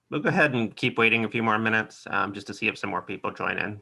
We'll go ahead and keep waiting a few more minutes just to see if some more people join in.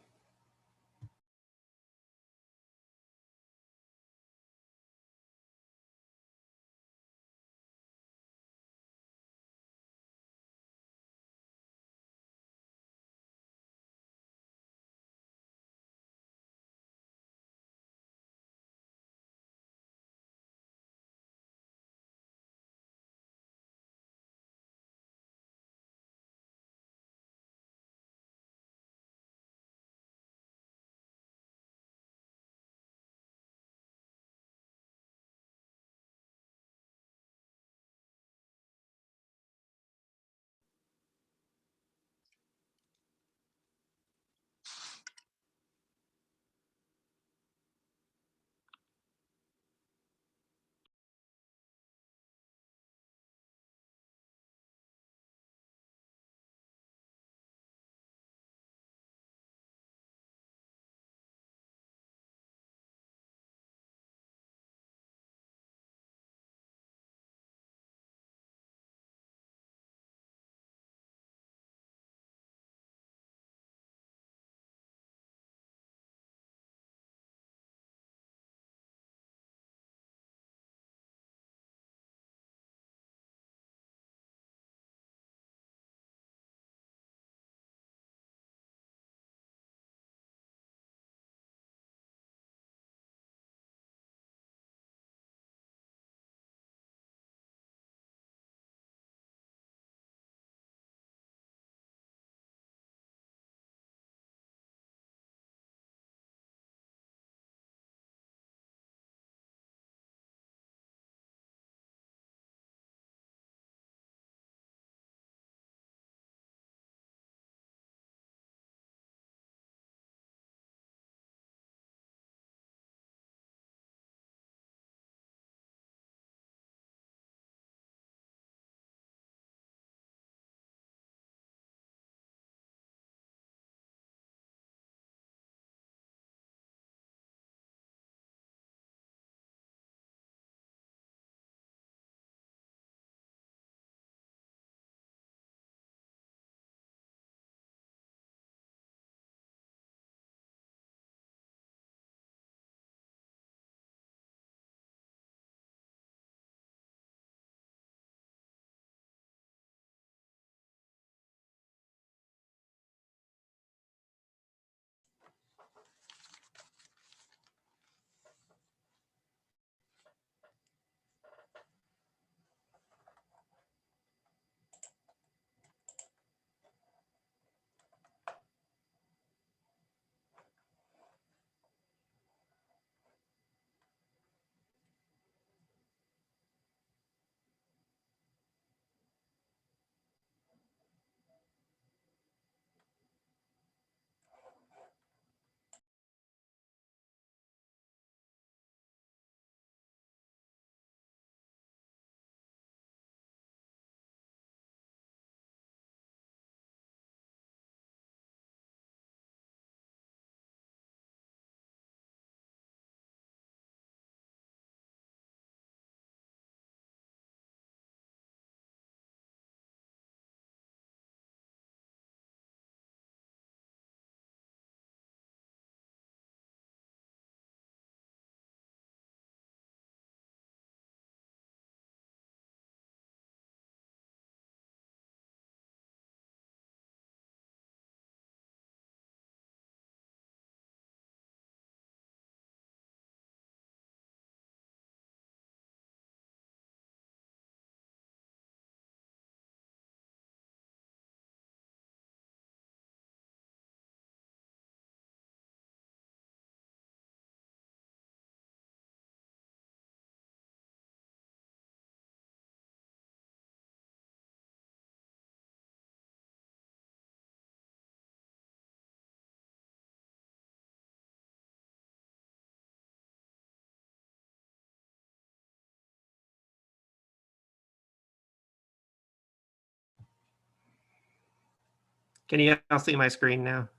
Can you all see my screen now?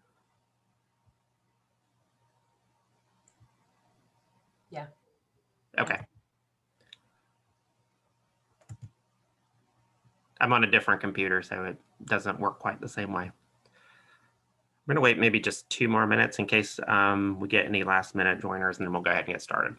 Yeah. Okay. I'm on a different computer, so it doesn't work quite the same way. I'm going to wait maybe just 2 more minutes in case we get any last minute joiners, and then we'll go ahead and get started.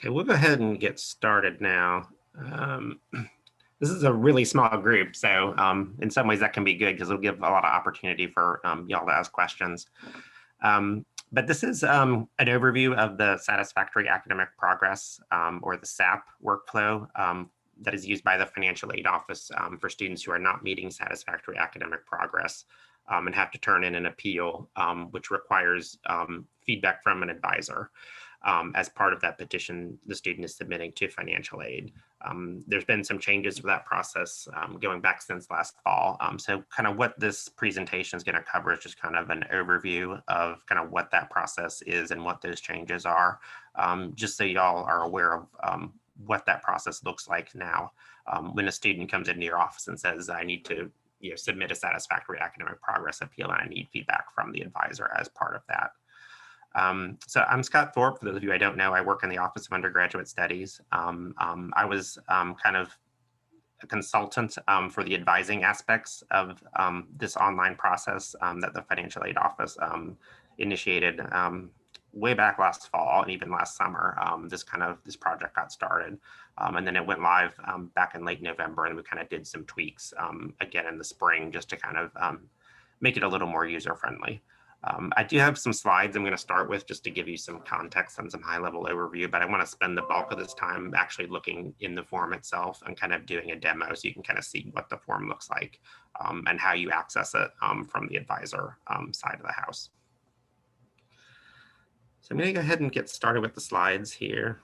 Okay, we'll go ahead and get started now. This is a really small group, so in some ways that can be good because it'll give a lot of opportunity for y'all to ask questions. But this is an overview of the satisfactory academic progress, or the SAP workflow that is used by the Financial Aid Office for students who are not meeting satisfactory academic progress and have to turn in an appeal, which requires feedback from an advisor. As part of that petition the student is submitting to financial aid. There's been some changes for that process going back since last fall. So kind of what this presentation is going to cover is just kind of an overview of kind of what that process is and what those changes are, just so y'all are aware of what that process looks like now. When a student comes into your office and says, I need to submit a satisfactory academic progress appeal and I need feedback from the advisor as part of that. So I'm Scott Thorpe. For those of you I don't know, I work in the Office of Undergraduate Studies. I was kind of a consultant for the advising aspects of this online process that the Financial Aid Office initiated way back last fall and even last summer. This project got started, and then it went live back in late November, and we kind of did some tweaks again in the spring just to kind of make it a little more user-friendly. I do have some slides I'm going to start with just to give you some context and some high-level overview, but I want to spend the bulk of this time actually looking in the form itself and kind of doing a demo so you can kind of see what the form looks like and how you access it from the advisor side of the house. So I'm going to go ahead and get started with the slides here.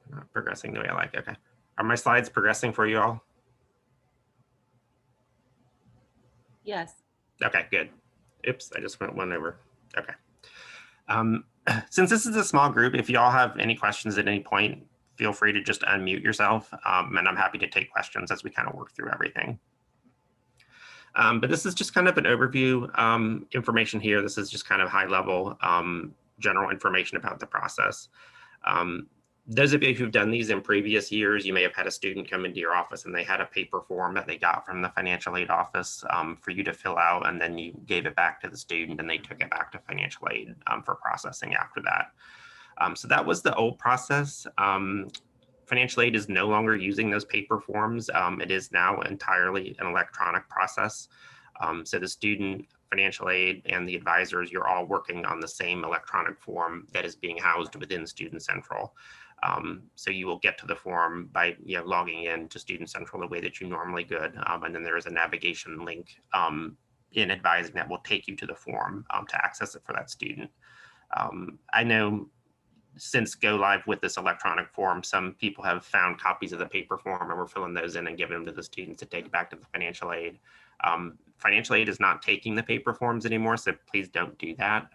Not progressing the way I like. Okay. Are my slides progressing for you all? Yes. Okay, good. Oops, I just went one over. Okay. Since this is a small group, if you all have any questions at any point, feel free to just unmute yourself, and I'm happy to take questions as we kind of work through everything. But this is just kind of an overview information here. This is just kind of high level general information about the process. Those of you who've done these in previous years, you may have had a student come into your office and they had a paper form that they got from the Financial Aid Office for you to fill out, and then you gave it back to the student and they took it back to financial aid for processing after that. So that was the old process. Financial aid is no longer using those paper forms. It is now entirely an electronic process. So the student, financial aid, and the advisors, you're all working on the same electronic form that is being housed within Student Central. So you will get to the form by logging in to Student Central the way that you normally could, and then there is a navigation link in advising that will take you to the form to access it for that student. I know since go live with this electronic form, some people have found copies of the paper form and we're filling those in and giving them to the students to take back to the financial aid. Financial aid is not taking the paper forms anymore, so please don't do that.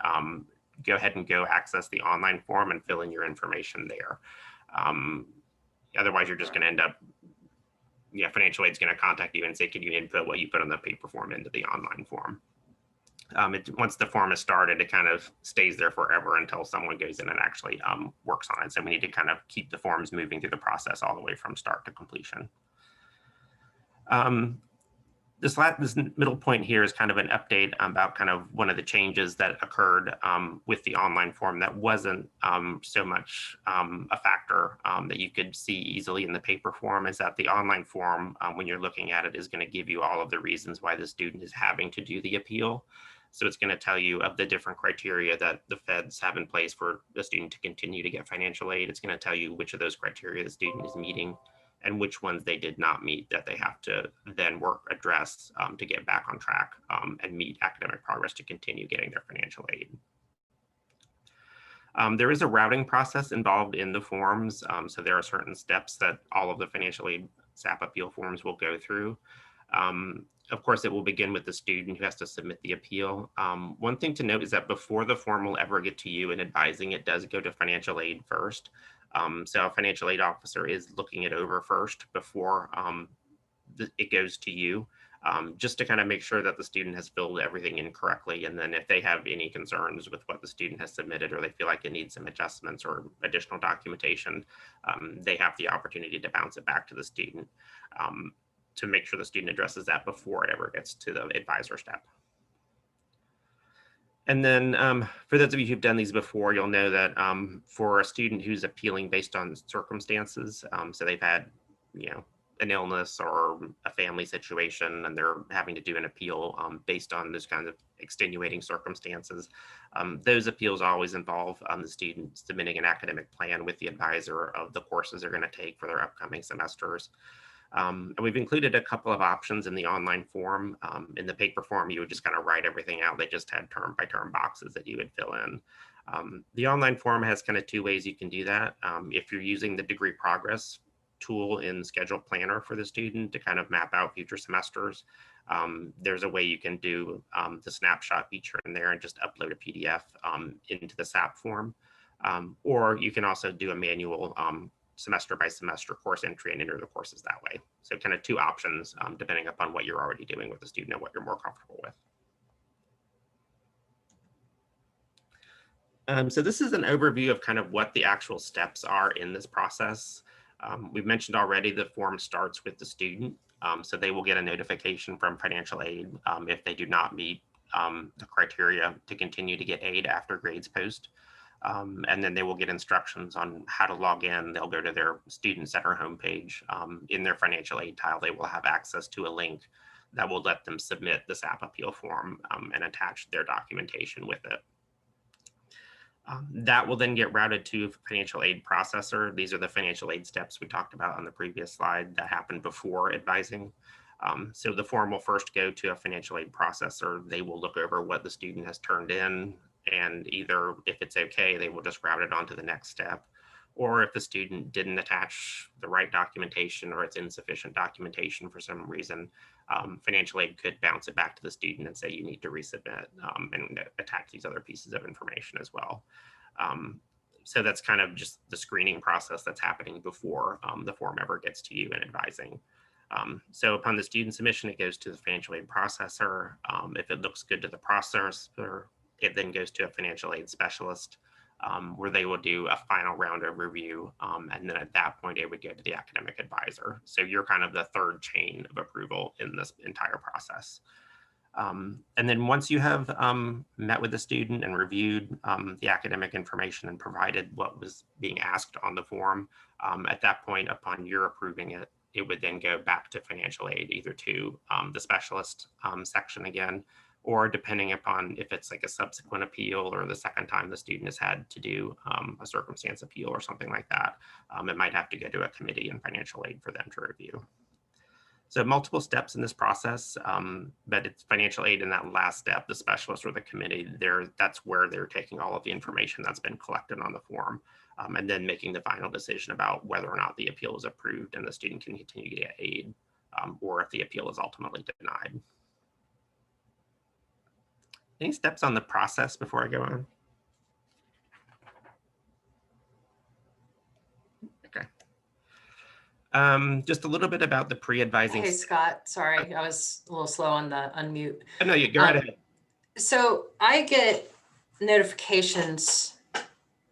Go ahead and go access the online form and fill in your information there. Otherwise, you're just going to end up, financial aid is going to contact you and say, can you input what you put on the paper form into the online form? Once the form is started, it kind of stays there forever until someone goes in and actually works on it. So we need to kind of keep the forms moving through the process all the way from start to completion. This middle point here is kind of an update about kind of one of the changes that occurred with the online form that wasn't so much a factor that you could see easily in the paper form, is that the online form, when you're looking at it, is going to give you all of the reasons why the student is having to do the appeal. So it's going to tell you of the different criteria that the feds have in place for the student to continue to get financial aid. It's going to tell you which of those criteria the student is meeting and which ones they did not meet that they have to then address to get back on track and meet academic progress to continue getting their financial aid. There is a routing process involved in the forms. So there are certain steps that all of the financial aid SAP appeal forms will go through. Of course, it will begin with the student who has to submit the appeal. One thing to note is that before the form will ever get to you in advising, it does go to financial aid first. So a financial aid officer is looking it over first before it goes to you, just to kind of make sure that the student has filled everything in correctly. And then if they have any concerns with what the student has submitted, or they feel like it needs some adjustments or additional documentation, they have the opportunity to bounce it back to the student to make sure the student addresses that before it ever gets to the advisor step. And then for those of you who've done these before, you'll know that for a student who's appealing based on circumstances, so they've had, an illness or a family situation, and they're having to do an appeal based on those kinds of extenuating circumstances. Those appeals always involve the student submitting an academic plan with the advisor of the courses they're going to take for their upcoming semesters. And we've included a couple of options in the online form. In the paper form, you would just kind of write everything out. They just had term by term boxes that you would fill in. The online form has kind of two ways you can do that. If you're using the degree progress tool in Schedule Planner for the student to kind of map out future semesters, there's a way you can do the snapshot feature in there and just upload a PDF into the SAP form. Or you can also do a manual semester by semester course entry and enter the courses that way. So kind of two options depending upon what you're already doing with the student and what you're more comfortable with. So this is an overview of kind of what the actual steps are in this process. We've mentioned already the form starts with the student. So they will get a notification from financial aid if they do not meet the criteria to continue to get aid after grades post. And then they will get instructions on how to log in. They'll go to their Student Center homepage. In their financial aid tile, they will have access to a link that will let them submit the SAP appeal form and attach their documentation with it. That will then get routed to financial aid processor. These are the financial aid steps we talked about on the previous slide that happened before advising. So the form will first go to a financial aid processor. They will look over what the student has turned in, and either if it's okay, they will just route it on to the next step. Or if the student didn't attach the right documentation or it's insufficient documentation for some reason, financial aid could bounce it back to the student and say you need to resubmit and attach these other pieces of information as well. So that's kind of just the screening process that's happening before the form ever gets to you in advising. So upon the student submission, it goes to the financial aid processor. If it looks good to the processor, it then goes to a financial aid specialist where they will do a final round of review. And then at that point, it would go to the academic advisor. So you're kind of the third chain of approval in this entire process. And then once you have met with the student and reviewed the academic information and provided what was being asked on the form, at that point, upon your approving it, it would then go back to financial aid, either to the specialist section again, or depending upon if it's like a subsequent appeal or the second time the student has had to do a circumstance appeal or something like that, it might have to go to a committee in financial aid for them to review. So multiple steps in this process, but it's financial aid in that last step, the specialist or the committee, that's where they're taking all of the information that's been collected on the form, and then making the final decision about whether or not the appeal is approved and the student can continue to get aid, or if the appeal is ultimately denied. Any steps on the process before I go on? Okay. Just a little bit about the pre-advising. Hey, Scott, sorry, I was a little slow on the unmute. Oh, no, you go right ahead. So I get notifications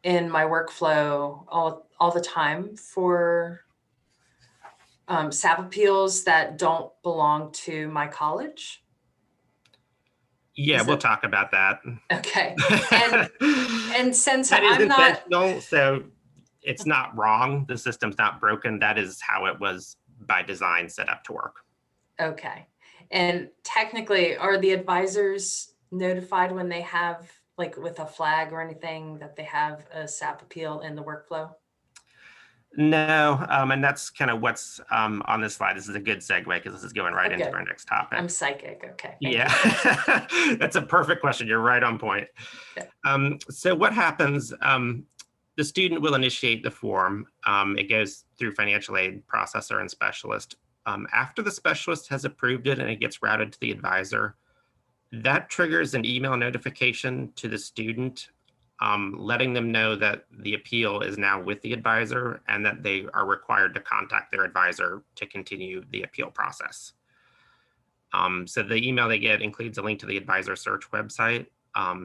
in my workflow all the time for SAP appeals that don't belong to my college. Yeah, we'll talk about that. Okay. And since that is I'm not intentional, so it's not wrong. The system's not broken. That is how it was by design set up to work. Okay. And technically, are the advisors notified when they have, like with a flag or anything, that they have a SAP appeal in the workflow? No, and that's kind of what's on this slide. This is a good segue because this is going right into our next topic. I'm psychic. Okay. Yeah, that's a perfect question. You're right on point. Yeah. So what happens? The student will initiate the form. It goes through financial aid processor and specialist. After the specialist has approved it and it gets routed to the advisor, that triggers an email notification to the student, letting them know that the appeal is now with the advisor and that they are required to contact their advisor to continue the appeal process. So the email they get includes a link to the advisor search website,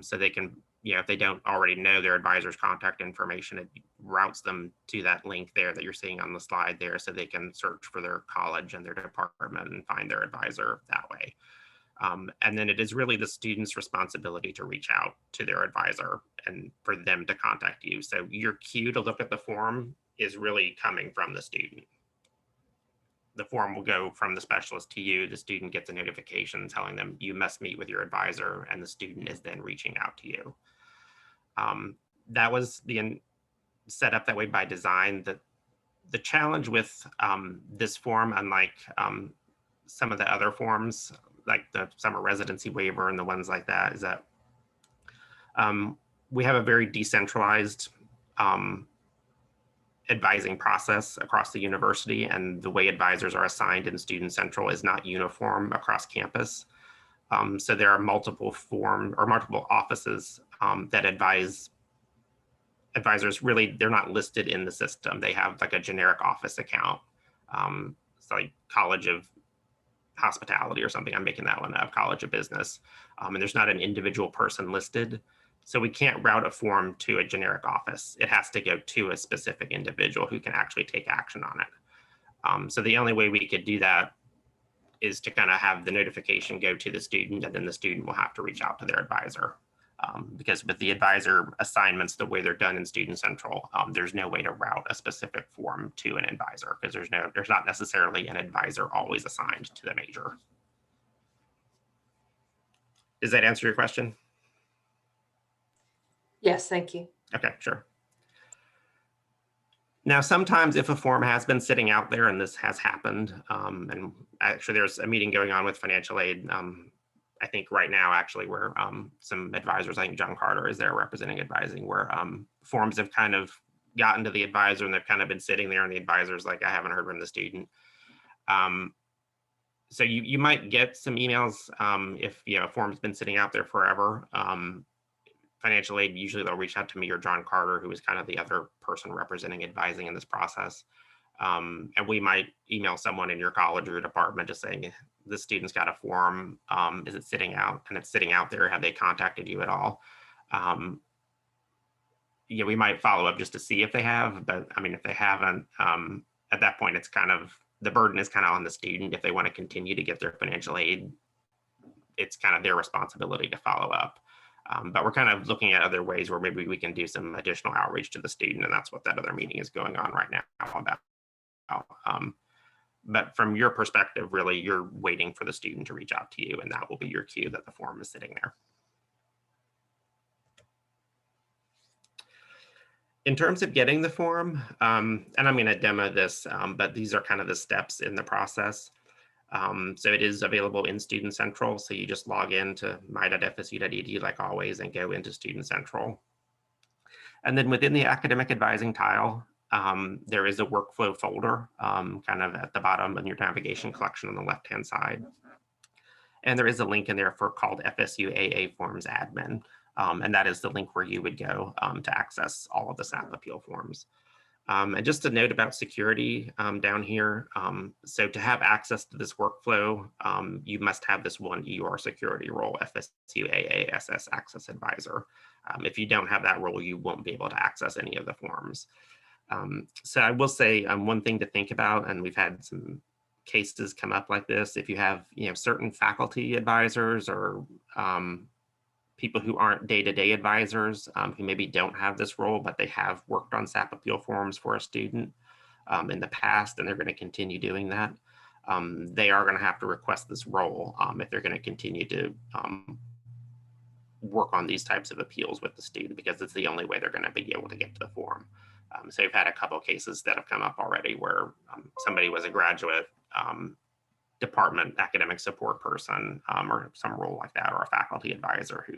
so they can, if they don't already know their advisor's contact information, it routes them to that link there that you're seeing on the slide there, so they can search for their college and their department and find their advisor that way. And then it is really the student's responsibility to reach out to their advisor and for them to contact you. So your cue to look at the form is really coming from the student. The form will go from the specialist to you. The student gets a notification telling them you must meet with your advisor, and the student is then reaching out to you. That was set up that way by design. The challenge with this form, unlike some of the other forms, like the summer residency waiver and the ones like that, is that we have a very decentralized advising process across the university, and the way advisors are assigned in Student Central is not uniform across campus. So there are multiple offices that advise advisors. Really, they're not listed in the system. They have like a generic office account. It's like College of Hospitality or something. I'm making that one up, College of Business. And there's not an individual person listed. So we can't route a form to a generic office. It has to go to a specific individual who can actually take action on it. So the only way we could do that is to kind of have the notification go to the student, and then the student will have to reach out to their advisor. Because with the advisor assignments, the way they're done in Student Central, there's no way to route a specific form to an advisor, because there's not necessarily an advisor always assigned to the major. Does that answer your question? Yes, thank you. Okay, sure. Now, sometimes if a form has been sitting out there, and this has happened, and actually there's a meeting going on with financial aid, I think right now, actually, where some advisors, I think John Carter is there representing advising, where forms have kind of gotten to the advisor and they've kind of been sitting there, and the advisor's like, I haven't heard from the student. So you might get some emails if a form's been sitting out there forever. Financial aid, usually they'll reach out to me or John Carter, who is kind of the other person representing advising in this process. And we might email someone in your college or your department just saying, the student's got a form, is it sitting out? And it's sitting out there, have they contacted you at all? We might follow up just to see if they have, but I mean, if they haven't, at that point, it's kind of, the burden is kind of on the student. If they want to continue to get their financial aid, it's kind of their responsibility to follow up. But we're kind of looking at other ways where maybe we can do some additional outreach to the student, and that's what that other meeting is going on right now about. But from your perspective, really, you're waiting for the student to reach out to you, and that will be your cue that the form is sitting there. In terms of getting the form, and I'm going to demo this, but these are kind of the steps in the process. So it is available in Student Central. So you just log in to my.fsu.edu like always and go into Student Central. And then within the academic advising tile, there is a workflow folder kind of at the bottom in your navigation collection on the left-hand side. And there is a link in there for called FSU AA Forms Admin. And that is the link where you would go to access all of the SAP appeal forms. And just a note about security down here. So to have access to this workflow, you must have this one EUR security role, FSU AASS Access Advisor. If you don't have that role, you won't be able to access any of the forms. So I will say one thing to think about, and we've had some cases come up like this. If you have certain faculty advisors or people who aren't day-to-day advisors who maybe don't have this role, but they have worked on SAP appeal forms for a student in the past, and they're going to continue doing that. They are going to have to request this role if they're going to continue to work on these types of appeals with the student, because it's the only way they're going to be able to get to the form. So we've had a couple cases that have come up already where somebody was a graduate department academic support person or some role like that, or a faculty advisor who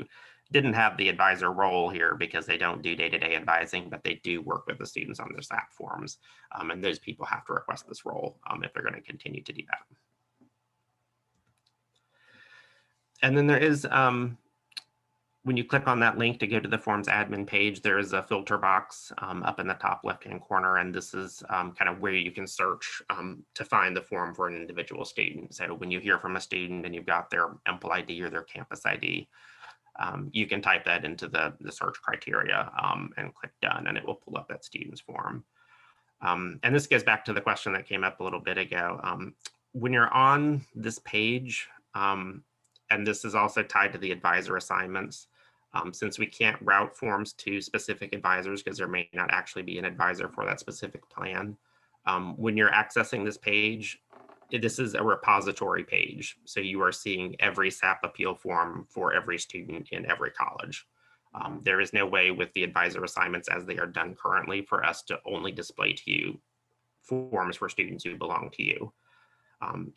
didn't have the advisor role here because they don't do day-to-day advising, but they do work with the students on their SAP forms. And those people have to request this role if they're going to continue to do that. And then there is, when you click on that link to go to the forms admin page, there is a filter box up in the top left-hand corner, and this is kind of where you can search to find the form for an individual student. So when you hear from a student and you've got their EMPL ID or their campus ID, you can type that into the search criteria and click done, and it will pull up that student's form. And this goes back to the question that came up a little bit ago. When you're on this page, and this is also tied to the advisor assignments, since we can't route forms to specific advisors because there may not actually be an advisor for that specific plan. When you're accessing this page, this is a repository page. So you are seeing every SAP appeal form for every student in every college. There is no way with the advisor assignments as they are done currently for us to only display to you forms for students who belong to you.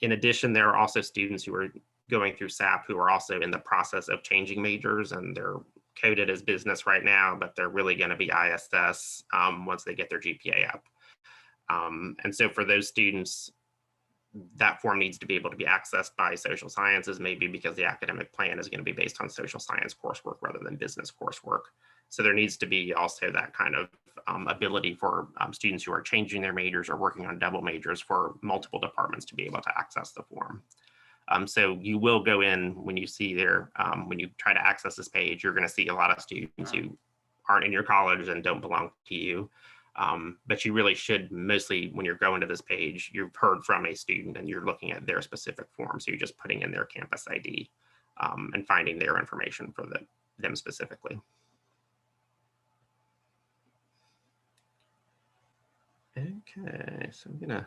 In addition, there are also students who are going through SAP who are also in the process of changing majors, and they're coded as business right now, but they're really going to be ISS once they get their GPA up. And so for those students, that form needs to be able to be accessed by social sciences, maybe because the academic plan is going to be based on social science coursework rather than business coursework. So there needs to be also that kind of ability for students who are changing their majors or working on double majors for multiple departments to be able to access the form. So you will go in when you see there, when you try to access this page, you're going to see a lot of students who aren't in your college and don't belong to you. But you really should mostly, when you're going to this page, you've heard from a student and you're looking at their specific form. So you're just putting in their campus ID and finding their information for them specifically. Okay, so I'm gonna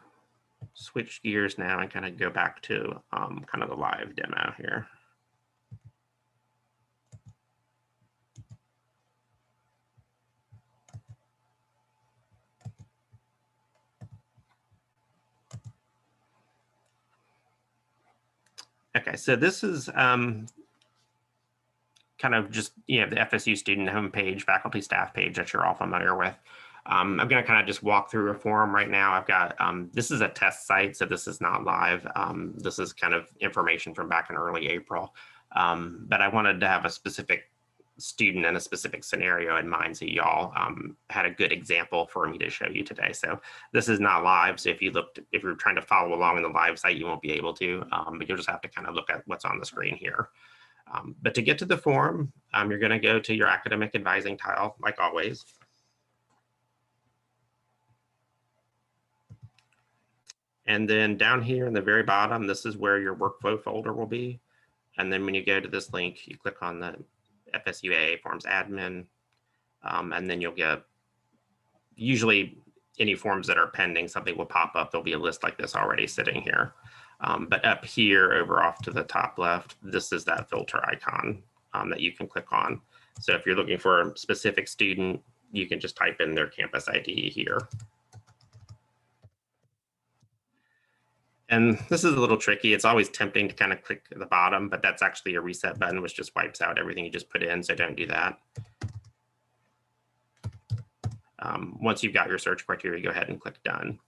switch gears now and kind of go back to kind of the live demo here. Okay, so this is kind of just, the FSU student homepage, faculty staff page that you're all familiar with. I'm going to kind of just walk through a form right now. I've got, this is a test site, so this is not live. This is kind of information from back in early April. But I wanted to have a specific student and a specific scenario in mind, so y'all had a good example for me to show you today. So this is not live, so if you're trying to follow along in the live site, you won't be able to, but you'll just have to kind of look at what's on the screen here. But to get to the form, you're going to go to your academic advising tile, like always. And then down here in the very bottom, this is where your workflow folder will be. And then when you go to this link, you click on the FSU AA Forms Admin, and then you'll get, usually any forms that are pending, something will pop up. There'll be a list like this already sitting here. But up here, over off to the top left, this is that filter icon that you can click on. So if you're looking for a specific student, you can just type in their campus ID here. And this is a little tricky. It's always tempting to kind of click at the bottom, but that's actually a reset button, which just wipes out everything you just put in. So don't do that. Once you've got your search criteria, go ahead and click done.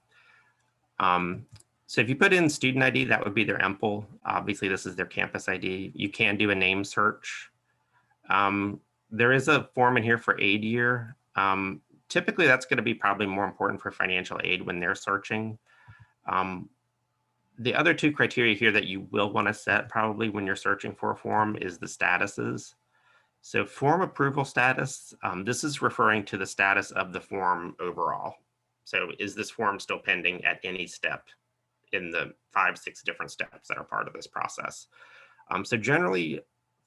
So if you put in student ID, that would be their EMPL. Obviously, this is their campus ID. You can do a name search. There is a form in here for aid year. Typically, that's going to be probably more important for financial aid when they're searching. The other two criteria here that you will want to set probably when you're searching for a form is the statuses. So form approval status, this is referring to the status of the form overall. So is this form still pending at any step in the 5-6 different steps that are part of this process? So generally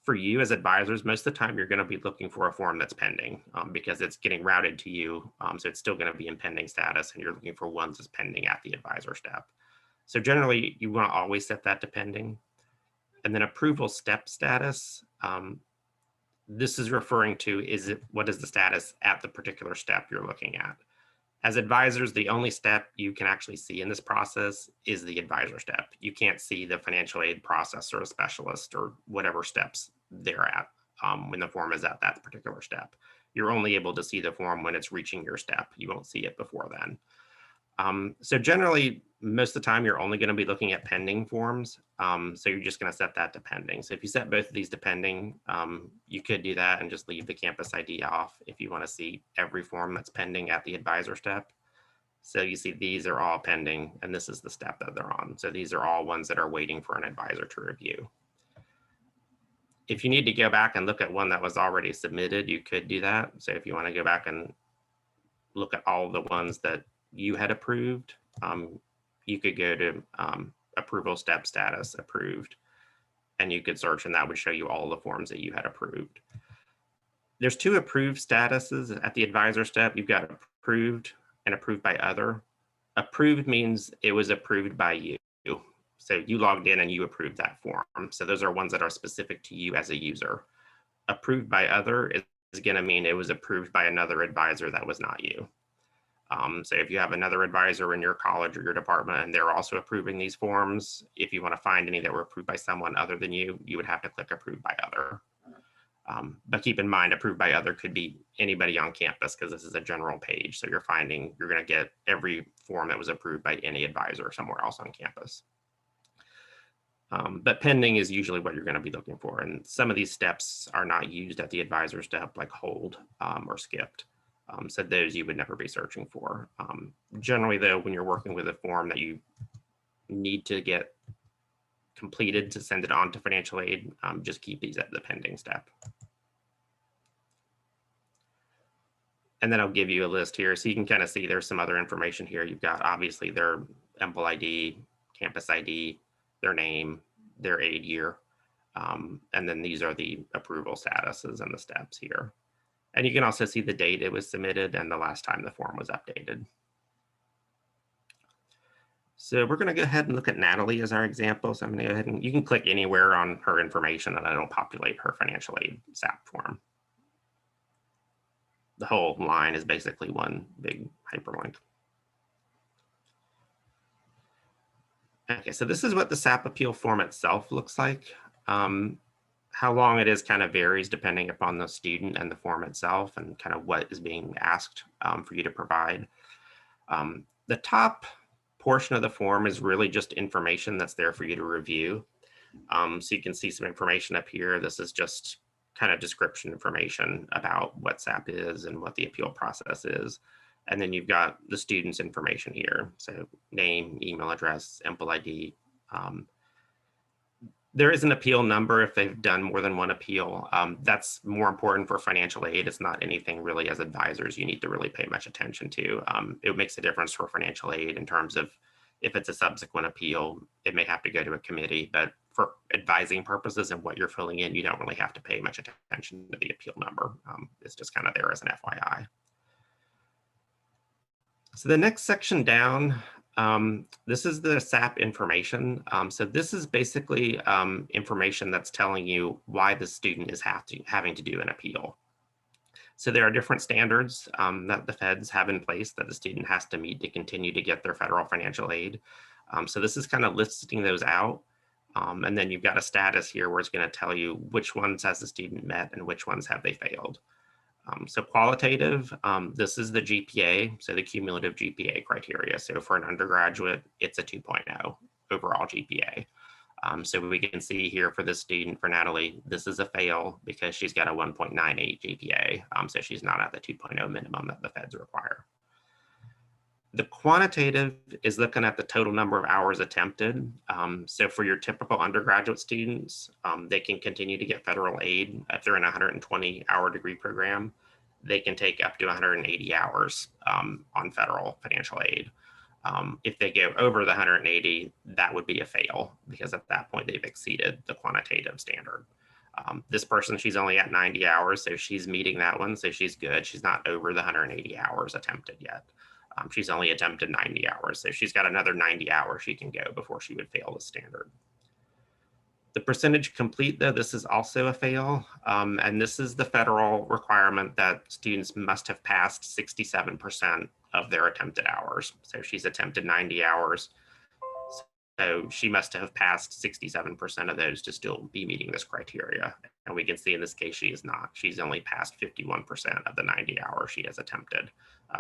for you as advisors, most of the time you're going to be looking for a form that's pending because it's getting routed to you. So it's still going to be in pending status and you're looking for ones that's pending at the advisor step. So generally you want to always set that to pending. And then approval step status, this is referring to what is the status at the particular step you're looking at. As advisors, the only step you can actually see in this process is the advisor step. You can't see the financial aid processor, specialist, or whatever steps they're at when the form is at that particular step. You're only able to see the form when it's reaching your step. You won't see it before then. So generally, most of the time, you're only going to be looking at pending forms. So you're just going to set that to pending. So if you set both of these to pending, you could do that and just leave the campus ID off if you want to see every form that's pending at the advisor step. So you see these are all pending, and this is the step that they're on. So these are all ones that are waiting for an advisor to review. If you need to go back and look at one that was already submitted, you could do that. So if you want to go back and look at all the ones that you had approved, you could go to approval step status approved, and you could search, and that would show you all the forms that you had approved. There's two approved statuses at the advisor step. You've got approved and approved by other. Approved means it was approved by you. So you logged in and you approved that form. So those are ones that are specific to you as a user. Approved by other is going to mean it was approved by another advisor that was not you. So if you have another advisor in your college or your department and they're also approving these forms, if you want to find any that were approved by someone other than you, you would have to click approved by other. But keep in mind, approved by other could be anybody on campus because this is a general page. So you're going to get every form that was approved by any advisor somewhere else on campus. But pending is usually what you're going to be looking for. And some of these steps are not used at the advisor step, like hold or skipped. So those you would never be searching for. Generally, though, when you're working with a form that you need to get completed to send it on to financial aid, just keep these at the pending step. And then I'll give you a list here so you can kind of see there's some other information here. You've got obviously their EMPL ID, campus ID, their name, their aid year. And then these are the approval statuses and the steps here. And you can also see the date it was submitted and the last time the form was updated. So we're going to go ahead and look at Natalie as our example. So I'm going to go ahead and you can click anywhere on her information and it'll populate her financial aid SAP form. The whole line is basically one big hyperlink. Okay, so this is what the SAP appeal form itself looks like. How long it is kind of varies depending upon the student and the form itself and kind of what is being asked for you to provide. The top portion of the form is really just information that's there for you to review. So you can see some information up here. This is just kind of description information about what SAP is and what the appeal process is. And then you've got the student's information here. So name, email address, EMPL ID. There is an appeal number if they've done more than one appeal. That's more important for financial aid. It's not anything really as advisors you need to really pay much attention to. It makes a difference for financial aid in terms of if it's a subsequent appeal, it may have to go to a committee, but for advising purposes and what you're filling in, you don't really have to pay much attention to the appeal number. It's just kind of there as an FYI. So the next section down, this is the SAP information. So this is basically information that's telling you why the student is having to do an appeal. So there are different standards that the feds have in place that the student has to meet to continue to get their federal financial aid. So this is kind of listing those out. And then you've got a status here where it's going to tell you which ones has the student met and which ones have they failed. So qualitative, this is the GPA, so the cumulative GPA criteria. So for an undergraduate, it's a 2.0 overall GPA. So we can see here for this student, for Natalie, this is a fail because she's got a 1.98 GPA. So she's not at the 2.0 minimum that the feds require. The quantitative is looking at the total number of hours attempted. So for your typical undergraduate students, they can continue to get federal aid. If they're in a 120-hour degree program, they can take up to 180 hours on federal financial aid. If they go over the 180, that would be a fail because at that point they've exceeded the quantitative standard. This person, she's only at 90 hours, so she's meeting that one, so she's good. She's not over the 180 hours attempted yet. She's only attempted 90 hours, so she's got another 90 hours she can go before she would fail the standard. The percentage complete, though, this is also a fail, and this is the federal requirement that students must have passed 67% of their attempted hours. So she's attempted 90 hours, so she must have passed 67% of those to still be meeting this criteria. And we can see in this case, she is not. She's only passed 51% of the 90 hours she has attempted.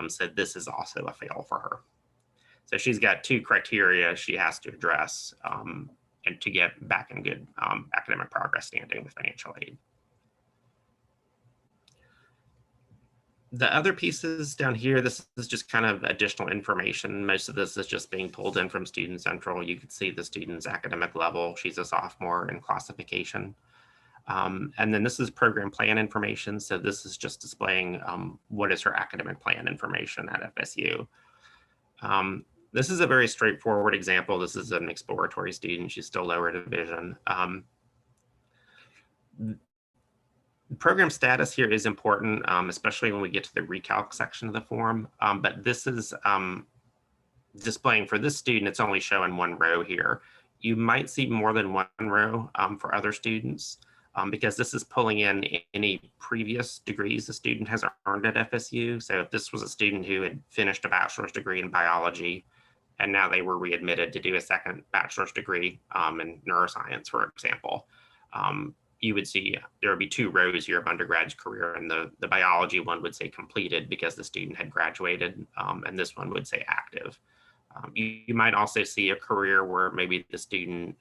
So this is also a fail for her. So she's got two criteria she has to address and to get back in good academic progress standing with financial aid. The other pieces down here, this is just kind of additional information. Most of this is just being pulled in from Student Central. You can see the student's academic level. She's a sophomore in classification. And then this is program plan information. So this is just displaying what is her academic plan information at FSU. This is a very straightforward example. This is an exploratory student. She's still lower division. Program status here is important, especially when we get to the recalc section of the form. But this is displaying for this student, it's only showing one row here. You might see more than one row for other students because this is pulling in any previous degrees the student has earned at FSU. So if this was a student who had finished a bachelor's degree in biology and now they were readmitted to do a second bachelor's degree in neuroscience, for example, you would see there would be two rows here of undergrad career, and the biology one would say completed because the student had graduated, and this one would say active. You might also see a career where maybe the student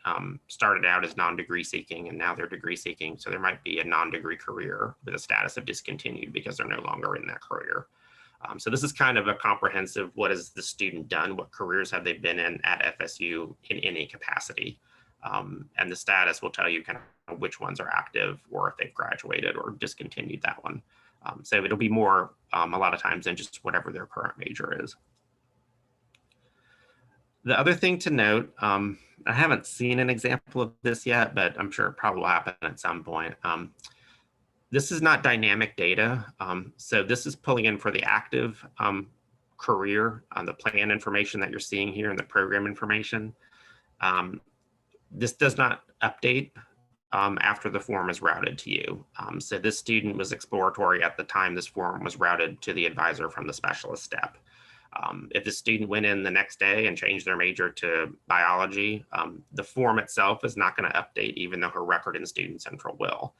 started out as non-degree seeking and now they're degree seeking. So there might be a non-degree career with a status of discontinued because they're no longer in that career. So this is kind of a comprehensive, what has the student done? What careers have they been in at FSU in any capacity? And the status will tell you kind of which ones are active or if they've graduated or discontinued that one. So it'll be more a lot of times than just whatever their current major is. The other thing to note, I haven't seen an example of this yet, but I'm sure it probably will happen at some point. This is not dynamic data. So this is pulling in for the active career on the plan information that you're seeing here and the program information. This does not update after the form is routed to you. So this student was exploratory at the time this form was routed to the advisor from the specialist step. If the student went in the next day and changed their major to biology, the form itself is not going to update even though her record in Student Central will.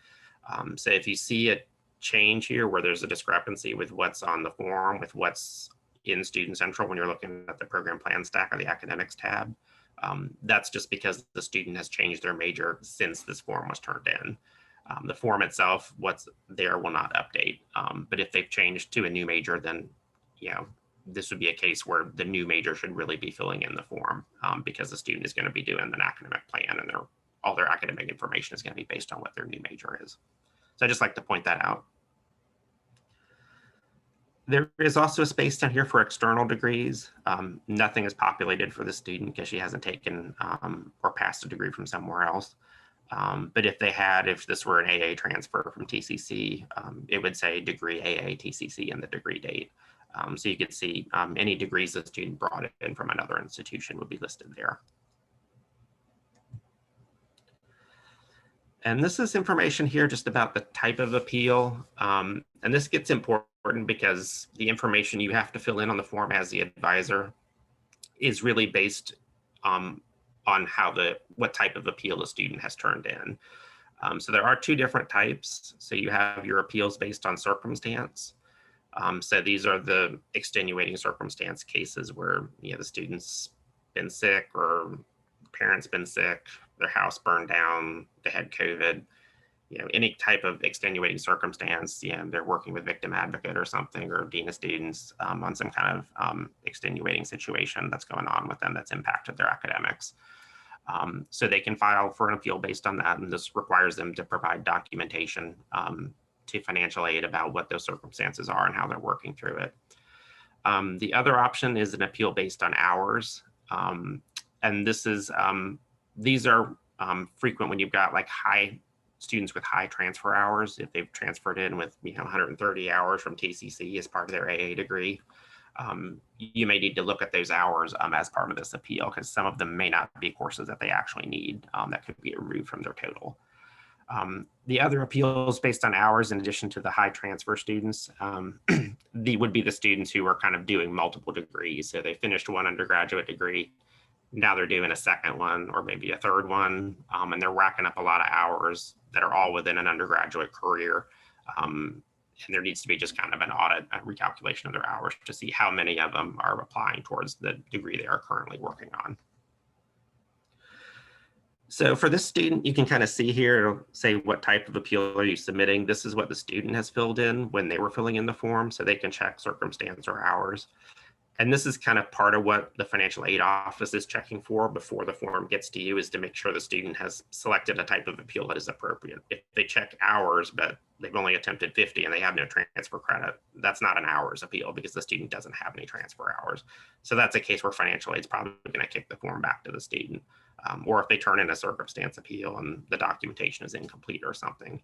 So if you see a change here where there's a discrepancy with what's on the form with what's in Student Central when you're looking at the program plan stack or the academics tab, that's just because the student has changed their major since this form was turned in. The form itself, what's there will not update. But if they've changed to a new major, then this would be a case where the new major should really be filling in the form because the student is going to be doing an academic plan and all their academic information is going to be based on what their new major is. So I just like to point that out. There is also a space down here for external degrees. Nothing is populated for the student because she hasn't taken or passed a degree from somewhere else. But if this were an AA transfer from TCC, it would say degree AA TCC and the degree date. So you could see any degrees the student brought in from another institution would be listed there. And this is information here just about the type of appeal. And this gets important because the information you have to fill in on the form as the advisor is really based on what type of appeal the student has turned in. So there are two different types. So you have your appeals based on circumstance. So these are the extenuating circumstance cases where the student's been sick or parents been sick, their house burned down, they had COVID, any type of extenuating circumstance. They're working with victim advocate or something, or dean of students on some kind of extenuating situation that's going on with them that's impacted their academics. So they can file for an appeal based on that, and this requires them to provide documentation to financial aid about what those circumstances are and how they're working through it. The other option is an appeal based on hours, and these are frequent when you've got like students with high transfer hours. If they've transferred in with 130 hours from TCC as part of their AA degree, you may need to look at those hours as part of this appeal, because some of them may not be courses that they actually need that could be removed from their total. The other appeals based on hours, in addition to the high transfer students, would be the students who are kind of doing multiple degrees. So they finished one undergraduate degree, now they're doing a second one or maybe a third one, and they're racking up a lot of hours that are all within an undergraduate career. And there needs to be just kind of an audit, a recalculation of their hours to see how many of them are applying towards the degree they are currently working on. So for this student, you can kind of see here, it'll say what type of appeal are you submitting. This is what the student has filled in when they were filling in the form, so they can check circumstance or hours. And this is kind of part of what the financial aid office is checking for before the form gets to you, is to make sure the student has selected a type of appeal that is appropriate. If they check hours, but they've only attempted 50 and they have no transfer credit, that's not an hours appeal because the student doesn't have any transfer hours. So that's a case where financial aid is probably going to kick the form back to the student. Or if they turn in a circumstance appeal and the documentation is incomplete or something.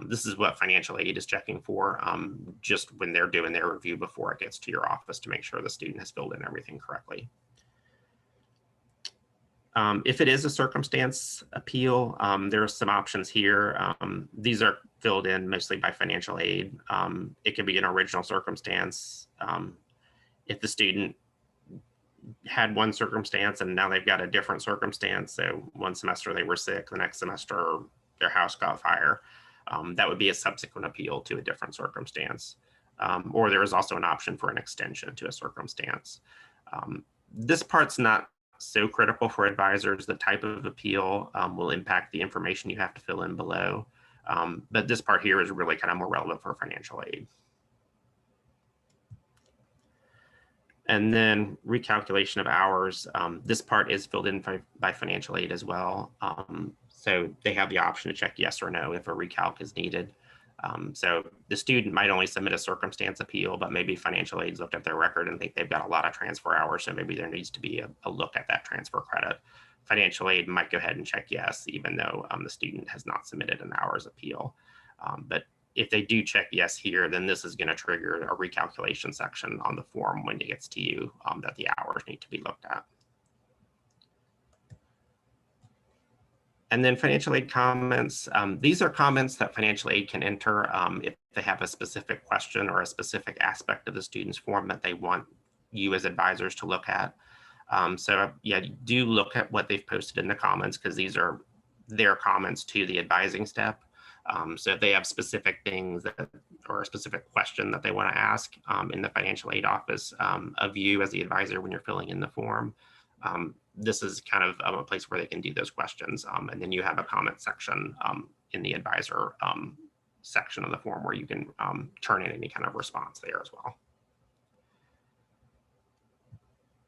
This is what financial aid is checking for, just when they're doing their review before it gets to your office to make sure the student has filled in everything correctly. If it is a circumstance appeal, there are some options here. These are filled in mostly by financial aid. It could be an original circumstance. If the student had one circumstance and now they've got a different circumstance, so one semester they were sick, the next semester their house caught fire, that would be a subsequent appeal to a different circumstance. Or there is also an option for an extension to a circumstance. This part's not so critical for advisors. The type of appeal will impact the information you have to fill in below. But this part here is really kind of more relevant for financial aid. And then recalculation of hours. This part is filled in by financial aid as well. So they have the option to check yes or no if a recalc is needed. So the student might only submit a circumstance appeal, but maybe financial aid's looked at their record and think they've got a lot of transfer hours. So maybe there needs to be a look at that transfer credit. Financial aid might go ahead and check yes, even though the student has not submitted an hours appeal. But if they do check yes here, then this is going to trigger a recalculation section on the form when it gets to you that the hours need to be looked at. And then financial aid comments. These are comments that financial aid can enter if they have a specific question or a specific aspect of the student's form that they want you as advisors to look at. So yeah, do look at what they've posted in the comments, because these are their comments to the advising step. So if they have specific things that, or a specific question that they want to ask in the financial aid office of you as the advisor when you're filling in the form, this is kind of a place where they can do those questions. And then you have a comment section in the advisor section of the form where you can turn in any kind of response there as well.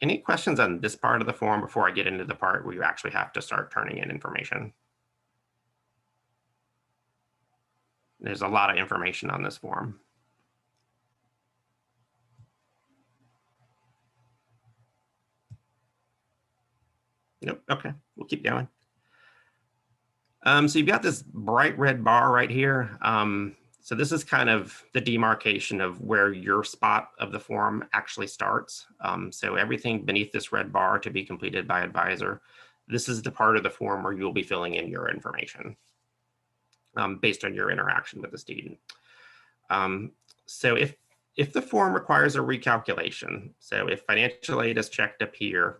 Any questions on this part of the form before I get into the part where you actually have to start turning in information? There's a lot of information on this form. Nope. Okay, we'll keep going. So you've got this bright red bar right here. So this is kind of the demarcation of where your spot of the form actually starts. So everything beneath this red bar to be completed by advisor, this is the part of the form where you'll be filling in your information based on your interaction with the student. So if the form requires a recalculation, so if financial aid is checked up here,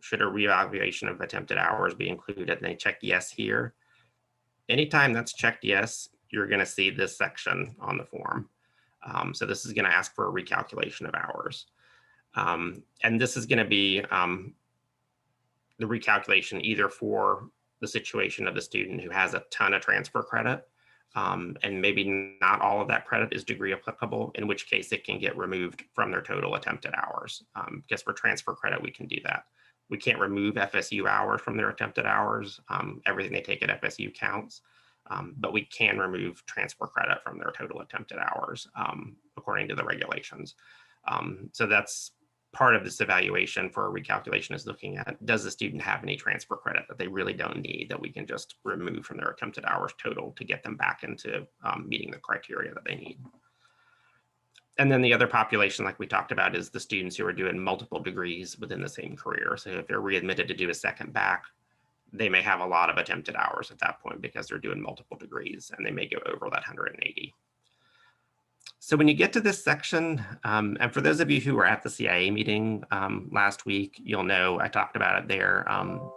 should a reevaluation of attempted hours be included? And they check yes here. Anytime that's checked yes, you're going to see this section on the form. So this is going to ask for a recalculation of hours. And this is going to be the recalculation either for the situation of the student who has a ton of transfer credit, and maybe not all of that credit is degree applicable, in which case it can get removed from their total attempted hours. Because for transfer credit, we can do that. We can't remove FSU hours from their attempted hours. Everything they take at FSU counts, but we can remove transfer credit from their total attempted hours according to the regulations. So that's part of this evaluation for a recalculation, is looking at, does the student have any transfer credit that they really don't need that we can just remove from their attempted hours total to get them back into meeting the criteria that they need. And then the other population, like we talked about, is the students who are doing multiple degrees within the same career. So if they're readmitted to do a second back, they may have a lot of attempted hours at that point because they're doing multiple degrees, and they may go over that 180. So when you get to this section, and for those of you who were at the CIA meeting last week, you'll know I talked about it there.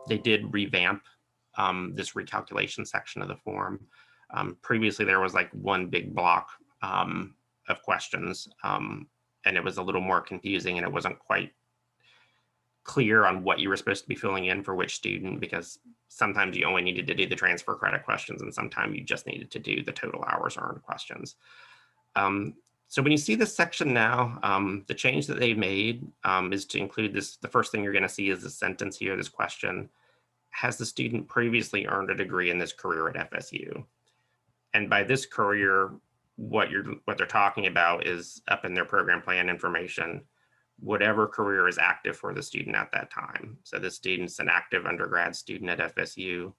They did revamp this recalculation section of the form. Previously, there was like one big block of questions, and it was a little more confusing, and it wasn't quite clear on what you were supposed to be filling in for which student, because sometimes you only needed to do the transfer credit questions, and sometimes you just needed to do the total hours earned questions. So when you see this section now, the change that they made is to include this. The first thing you're going to see is this sentence here, this question: has the student previously earned a degree in this career at FSU? And by this career, what they're talking about is up in their program plan information, whatever career is active for the student at that time. So the student's an active undergrad student at FSU.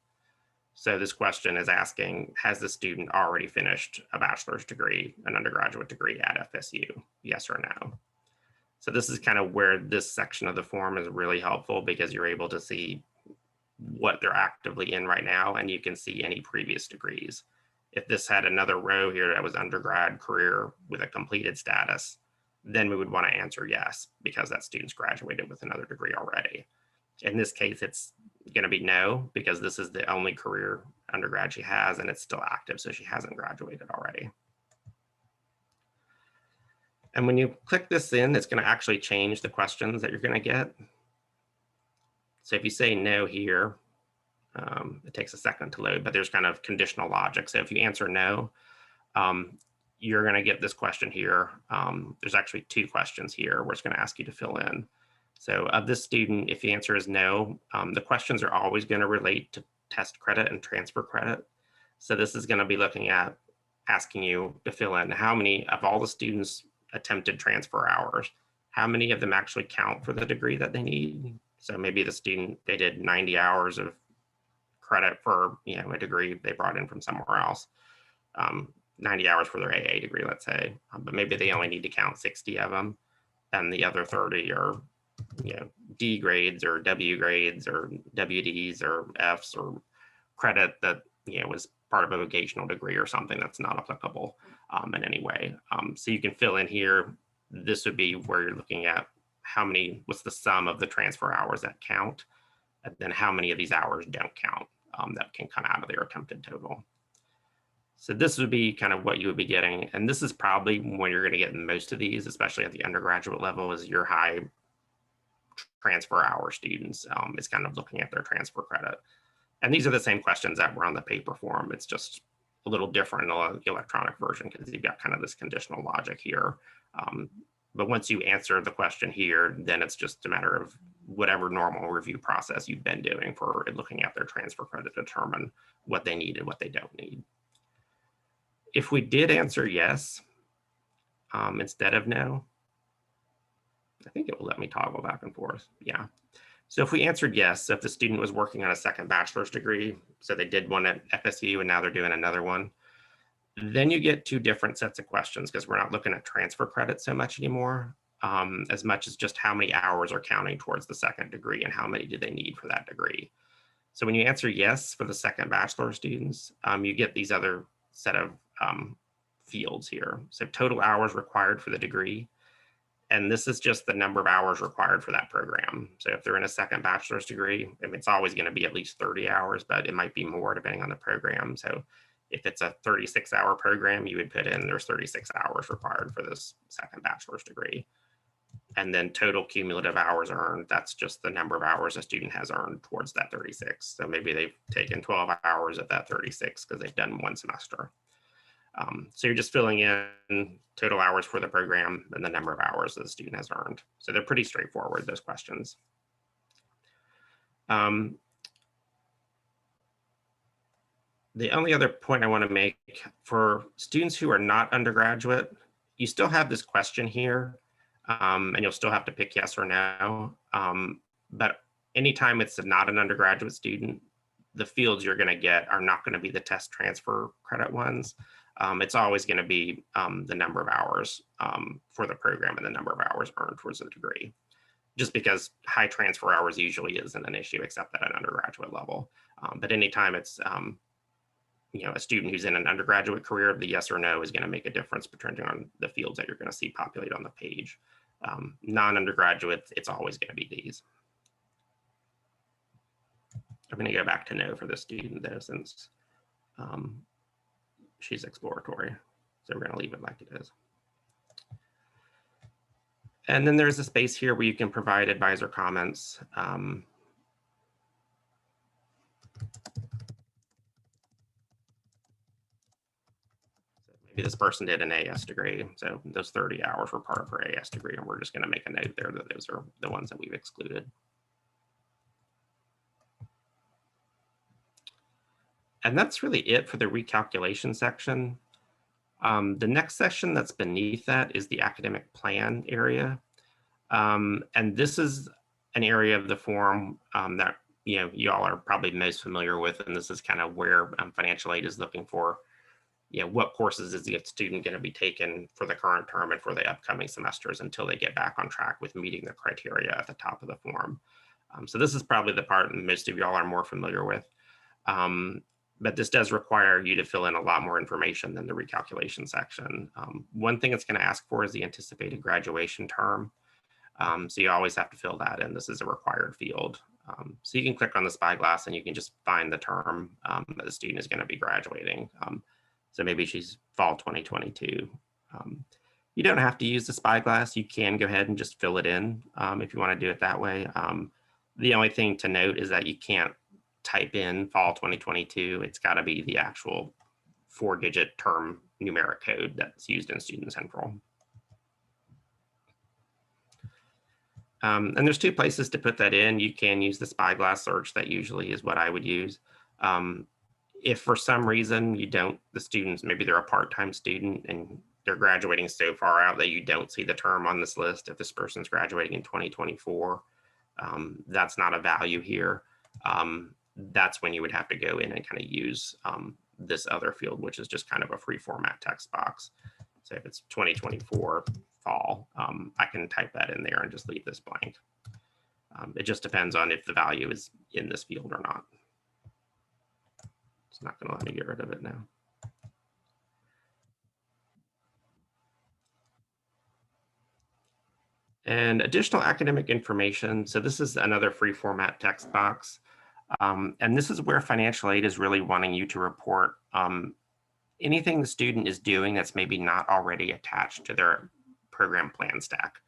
So this question is asking, has the student already finished a bachelor's degree, an undergraduate degree at FSU? Yes or no? So this is kind of where this section of the form is really helpful, because you're able to see what they're actively in right now, and you can see any previous degrees. If this had another row here that was undergrad career with a completed status, then we would want to answer yes, because that student's graduated with another degree already. In this case, it's going to be no, because this is the only career undergrad she has, and it's still active, so she hasn't graduated already. And when you click this in, it's going to actually change the questions that you're going to get. So if you say no here, it takes a second to load, but there's kind of conditional logic. So if you answer no, you're going to get this question here. There's actually two questions here where it's going to ask you to fill in. So of this student, if the answer is no, the questions are always going to relate to test credit and transfer credit. So this is going to be looking at asking you to fill in how many of all the students' attempted transfer hours, how many of them actually count for the degree that they need. So maybe the student, they did 90 hours of credit for a degree they brought in from somewhere else, 90 hours for their AA degree, let's say, but maybe they only need to count 60 of them, and the other 30 are D grades or W grades or WDs or Fs or credit that was part of a vocational degree or something that's not applicable in any way. So you can fill in here. This would be where you're looking at what's the sum of the transfer hours that count, and then how many of these hours don't count that can come out of their attempted total. So this would be kind of what you would be getting. And this is probably when you're going to get most of these, especially at the undergraduate level, is your high transfer hour students. Is kind of looking at their transfer credit. And these are the same questions that were on the paper form. It's just a little different in the electronic version because you've got kind of this conditional logic here. But once you answer the question here, then it's just a matter of whatever normal review process you've been doing for looking at their transfer credit to determine what they need and what they don't need. If we did answer yes instead of no, I think it will let me toggle back and forth. Yeah. So if we answered yes, so if the student was working on a second bachelor's degree, so they did one at FSU and now they're doing another one, then you get two different sets of questions because we're not looking at transfer credit so much anymore, as much as just how many hours are counting towards the second degree and how many do they need for that degree. So when you answer yes for the second bachelor students, you get these other set of fields here. So total hours required for the degree, And this is just the number of hours required for that program. So if they're in a second bachelor's degree, I mean, it's always going to be at least 30 hours, but it might be more depending on the program. So if it's a 36-hour program, you would put in there's 36 hours required for this second bachelor's degree. And then total cumulative hours earned, that's just the number of hours a student has earned towards that 36. So maybe they've taken 12 hours of that 36 because they've done one semester. So you're just filling in total hours for the program and the number of hours that the student has earned. So they're pretty straightforward, those questions. The only other point I want to make for students who are not undergraduate, you still have this question here, and you'll still have to pick yes or no. But anytime it's not an undergraduate student, the fields you're going to get are not going to be the test transfer credit ones. It's always going to be the number of hours for the program and the number of hours earned towards the degree, just because high transfer hours usually isn't an issue except at an undergraduate level. But anytime it's a student who's in an undergraduate career, the yes or no is going to make a difference depending on the fields that you're going to see populate on the page. Non-undergraduates, it's always going to be these. I'm going to go back to no for the student though, since she's exploratory. So we're going to leave it like it is. And then there's a space here where you can provide advisor comments. Maybe this person did an AS degree. So those 30 hours were part of her AS degree, and we're just going to make a note there that those are the ones that we've excluded. And that's really it for the recalculation section. The next section that's beneath that is the academic plan area. And this is an area of the form that y'all are probably most familiar with, and this is kind of where financial aid is looking for, what courses is the student going to be taking for the current term and for the upcoming semesters until they get back on track with meeting the criteria at the top of the form. So this is probably the part most of y'all are more familiar with. But this does require you to fill in a lot more information than the recalculation section. One thing it's going to ask for is the anticipated graduation term. So you always have to fill that in. This is a required field. So you can click on the spyglass and you can just find the term that the student is going to be graduating. So maybe she's fall 2022. You don't have to use the spyglass. You can go ahead and just fill it in if you want to do it that way. The only thing to note is that you can't type in fall 2022. It's got to be the actual 4-digit term numeric code that's used in Student Central. And there's 2 places to put that in. You can use the spyglass search. That usually is what I would use. If for some reason the students, maybe they're a part-time student and they're graduating so far out that you don't see the term on this list, if this person's graduating in 2024, that's not a value here. That's when you would have to go in and kind of use this other field, which is just kind of a free format text box. So if it's 2024 fall, I can type that in there and just leave this blank. It just depends on if the value is in this field or not. It's not going to let me get rid of it now. And additional academic information. So this is another free format text box. And this is where financial aid is really wanting you to report anything the student is doing that's maybe not already attached to their program plan stack.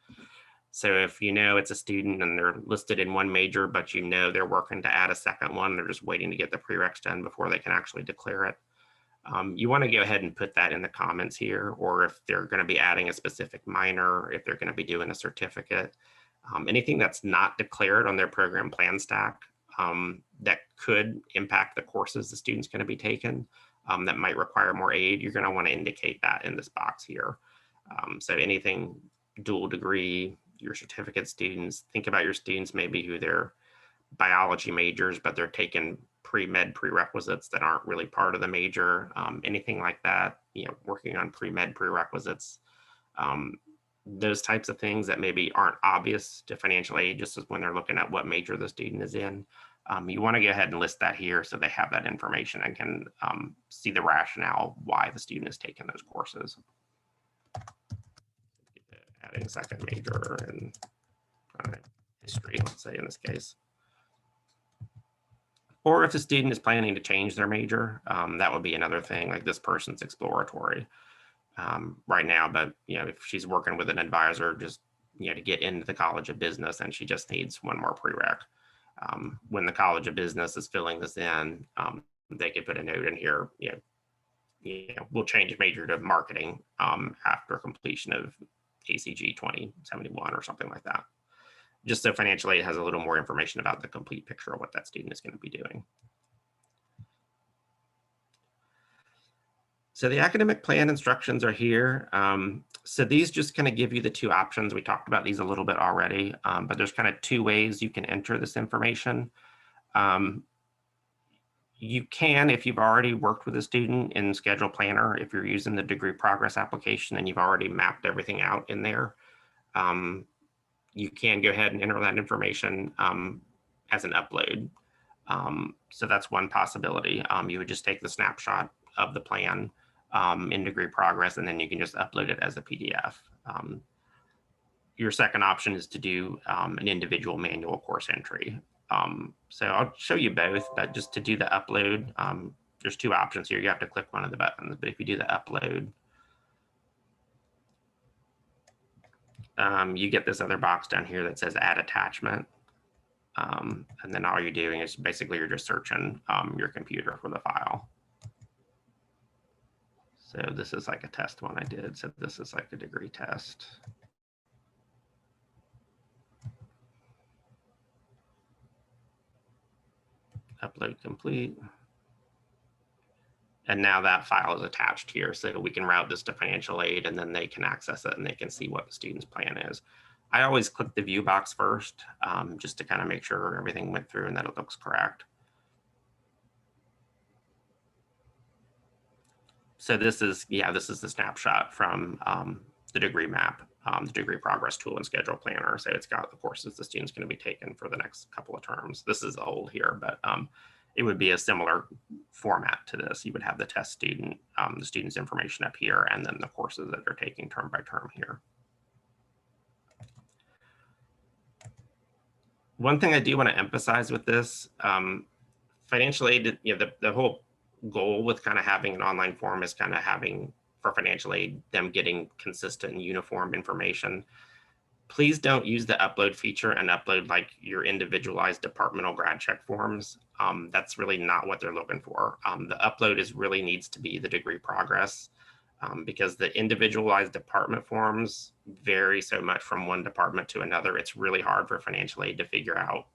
So if it's a student and they're listed in one major, but they're working to add a second one, they're just waiting to get the prereqs done before they can actually declare it. You want to go ahead and put that in the comments here, or if they're going to be adding a specific minor, if they're going to be doing a certificate, anything that's not declared on their program plan stack that could impact the courses the student's going to be taking that might require more aid, you're going to want to indicate that in this box here. So anything dual degree, your certificate students, think about your students maybe who they're biology majors, but they're taking pre-med prerequisites that aren't really part of the major, anything like that, working on pre-med prerequisites, those types of things that maybe aren't obvious to financial aid just as when they're looking at what major the student is in. You want to go ahead and list that here so they have that information and can see the rationale why the student is taking those courses. Add having second major in history, let's say in this case. Or if the student is planning to change their major, that would be another thing, like this person's exploratory right now, but if she's working with an advisor just to get into the College of Business, and she just needs one more prereq. When the College of Business is filling this in, they could put a note in here, we'll change major to marketing after completion of ACG 2071 or something like that. Just so financial aid has a little more information about the complete picture of what that student is going to be doing. So the academic plan instructions are here. So these just kind of give you the two options. We talked about these a little bit already, but there's kind of two ways you can enter this information. You can, if you've already worked with a student in Schedule Planner, if you're using the degree progress application and you've already mapped everything out in there, you can go ahead and enter that information as an upload. So that's one possibility. You would just take the snapshot of the plan in degree progress, and then you can just upload it as a PDF. Your second option is to do an individual manual course entry. So I'll show you both, but just to do the upload, there's two options here. You have to click one of the buttons, but if you do the upload, you get this other box down here that says add attachment. And then all you're doing is basically you're just searching your computer for the file. So this is like a test one I did. So this is like a degree test. Upload complete. And now that file is attached here, so we can route this to financial aid, and then they can access it and they can see what the student's plan is. I always click the view box first, just to kind of make sure everything went through and that it looks correct. So this is the snapshot from the degree map, the degree progress tool and schedule planner. So it's got the courses the student's going to be taking for the next couple of terms. This is old here, but it would be a similar format to this. You would have the test student, the student's information up here, and then the courses that they're taking term by term here. One thing I do want to emphasize with this, financial aid, the whole goal with kind of having an online form is kind of having, for financial aid, them getting consistent and uniform information. Please don't use the upload feature and upload like your individualized departmental grad check forms. That's really not what they're looking for. The upload really needs to be the degree progress, because the individualized department forms vary so much from one department to another. It's really hard for financial aid to figure out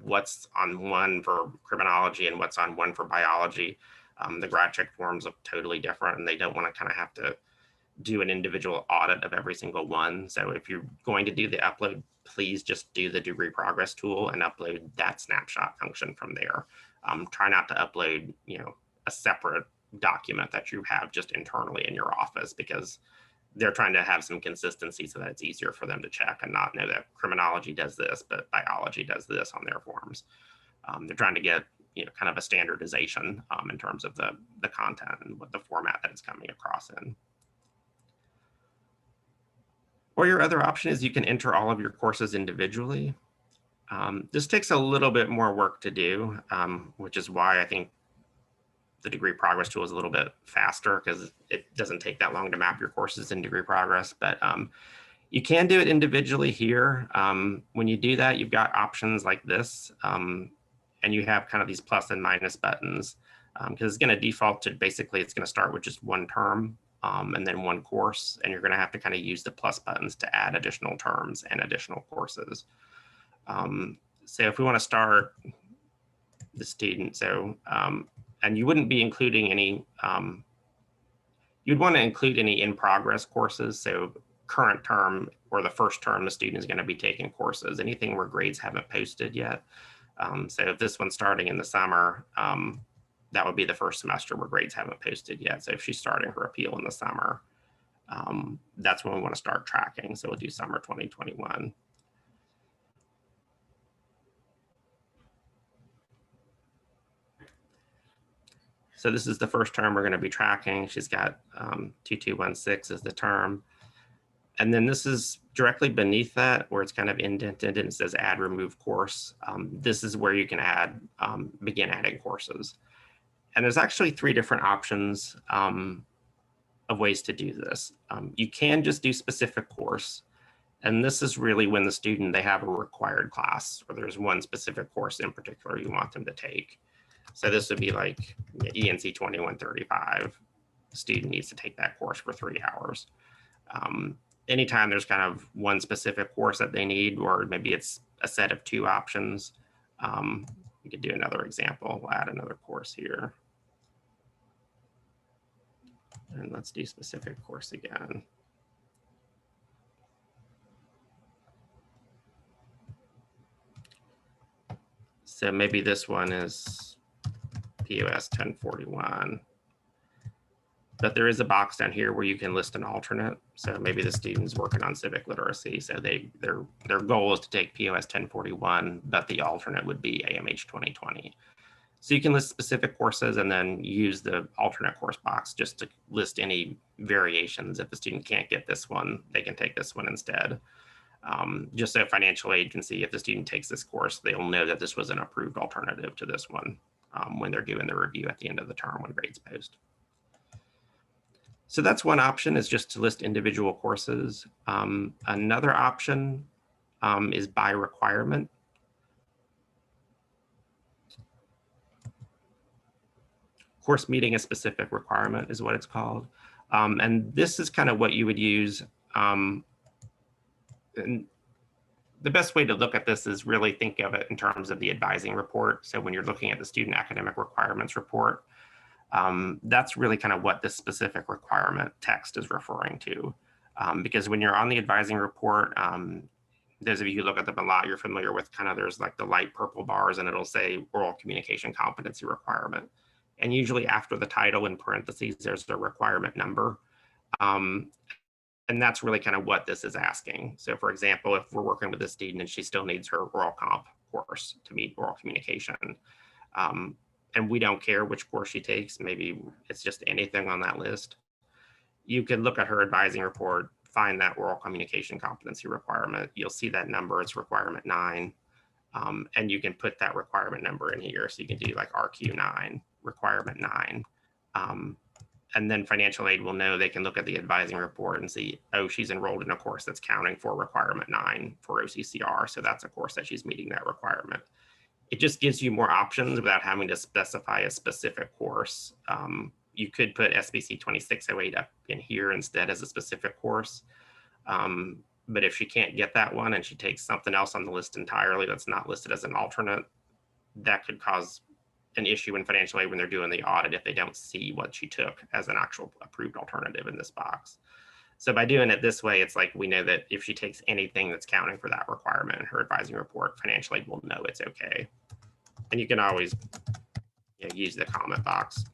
what's on one for criminology and what's on one for biology. The grad check forms look totally different, and they don't want to kind of have to do an individual audit of every single one. So if you're going to do the upload, please just do the degree progress tool and upload that snapshot function from there. Try not to upload, a separate document that you have just internally in your office, because they're trying to have some consistency so that it's easier for them to check and not know that criminology does this, but biology does this on their forms. They're trying to get, kind of a standardization in terms of the content and what the format that it's coming across in. Or your other option is you can enter all of your courses individually. This takes a little bit more work to do, which is why I think the degree progress tool is a little bit faster, because it doesn't take that long to map your courses in degree progress. But you can do it individually here. When you do that, you've got options like this, and you have kind of these plus and minus buttons, because it's going to default to basically it's going to start with just one term. And then one course, and you're going to have to kind of use the plus buttons to add additional terms and additional courses. So if we want to start the student, and you wouldn't be including any, you'd want to include any in progress courses. So current term or the first term, the student is going to be taking courses, anything where grades haven't posted yet. So if this one's starting in the summer, that would be the first semester where grades haven't posted yet. So if she's starting her appeal in the summer, that's when we want to start tracking. So we'll do summer 2021. So this is the first term we're going to be tracking. She's got 2216 is the term. And then this is directly beneath that where it's kind of indented and it says add remove course. This is where you can add, begin adding courses. And there's actually 3 different options of ways to do this. You can just do specific course. And this is really when the student, they have a required class or there's one specific course in particular you want them to take. So this would be like ENC 2135. The student needs to take that course for 3 hours. Anytime there's kind of one specific course that they need, or maybe it's a set of 2 options, we could do another example. We'll add another course here. And let's do specific course again. So maybe this one is POS 1041. But there is a box down here where you can list an alternate. So maybe the student's working on civic literacy. So their goal is to take POS 1041, but the alternate would be AMH 2020. So you can list specific courses and then use the alternate course box just to list any variations. If the student can't get this one, they can take this one instead. Just so financial agency, if the student takes this course, they'll know that this was an approved alternative to this one when they're doing the review at the end of the term when grades post. So that's one option, is just to list individual courses. Another option is by requirement. Course meeting a specific requirement is what it's called. And this is kind of what you would use. And the best way to look at this is really think of it in terms of the advising report. So when you're looking at the student academic requirements report, that's really kind of what this specific requirement text is referring to. Because when you're on the advising report, those of you who look at them a lot, you're familiar with kind of, there's like the light purple bars and it'll say oral communication competency requirement. And usually after the title in parentheses, there's the requirement number. And that's really kind of what this is asking. So for example, if we're working with a student and she still needs her oral comp course to meet oral communication, and we don't care which course she takes, maybe it's just anything on that list, you can look at her advising report, find that oral communication competency requirement. You'll see that number, it's requirement 9. And you can put that requirement number in here. So you can do like RQ9, requirement 9. And then financial aid will know, they can look at the advising report and see, oh, she's enrolled in a course that's counting for requirement 9 for OCCR. So that's a course that she's meeting that requirement. It just gives you more options without having to specify a specific course. You could put SBC 2608 up in here instead as a specific course. But if she can't get that one and she takes something else on the list entirely that's not listed as an alternate, that could cause an issue in financial aid when they're doing the audit if they don't see what she took as an actual approved alternative in this box. So by doing it this way, it's like we know that if she takes anything that's counting for that requirement in her advising report, financial aid will know it's okay. And you can always use the comment box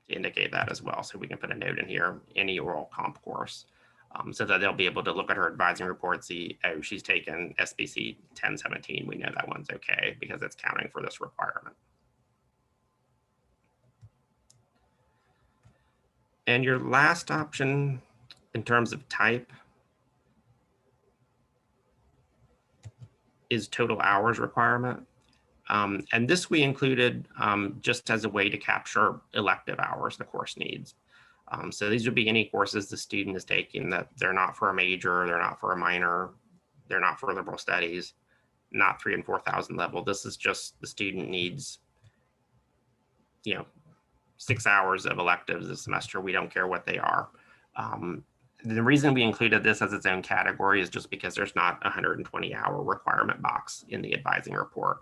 to indicate that as well. So we can put a note in here, any oral comp course, so that they'll be able to look at her advising report, see, oh, she's taken SBC 1017. We know that one's okay because it's counting for this requirement. And your last option in terms of type is total hours requirement. And this we included just as a way to capture elective hours the course needs. So these would be any courses the student is taking that they're not for a major, they're not for a minor, they're not for liberal studies, not 3,000 and 4,000 level. This is just the student needs, 6 hours of electives this semester. We don't care what they are. The reason we included this as its own category is just because there's not a 120-hour requirement box in the advising report.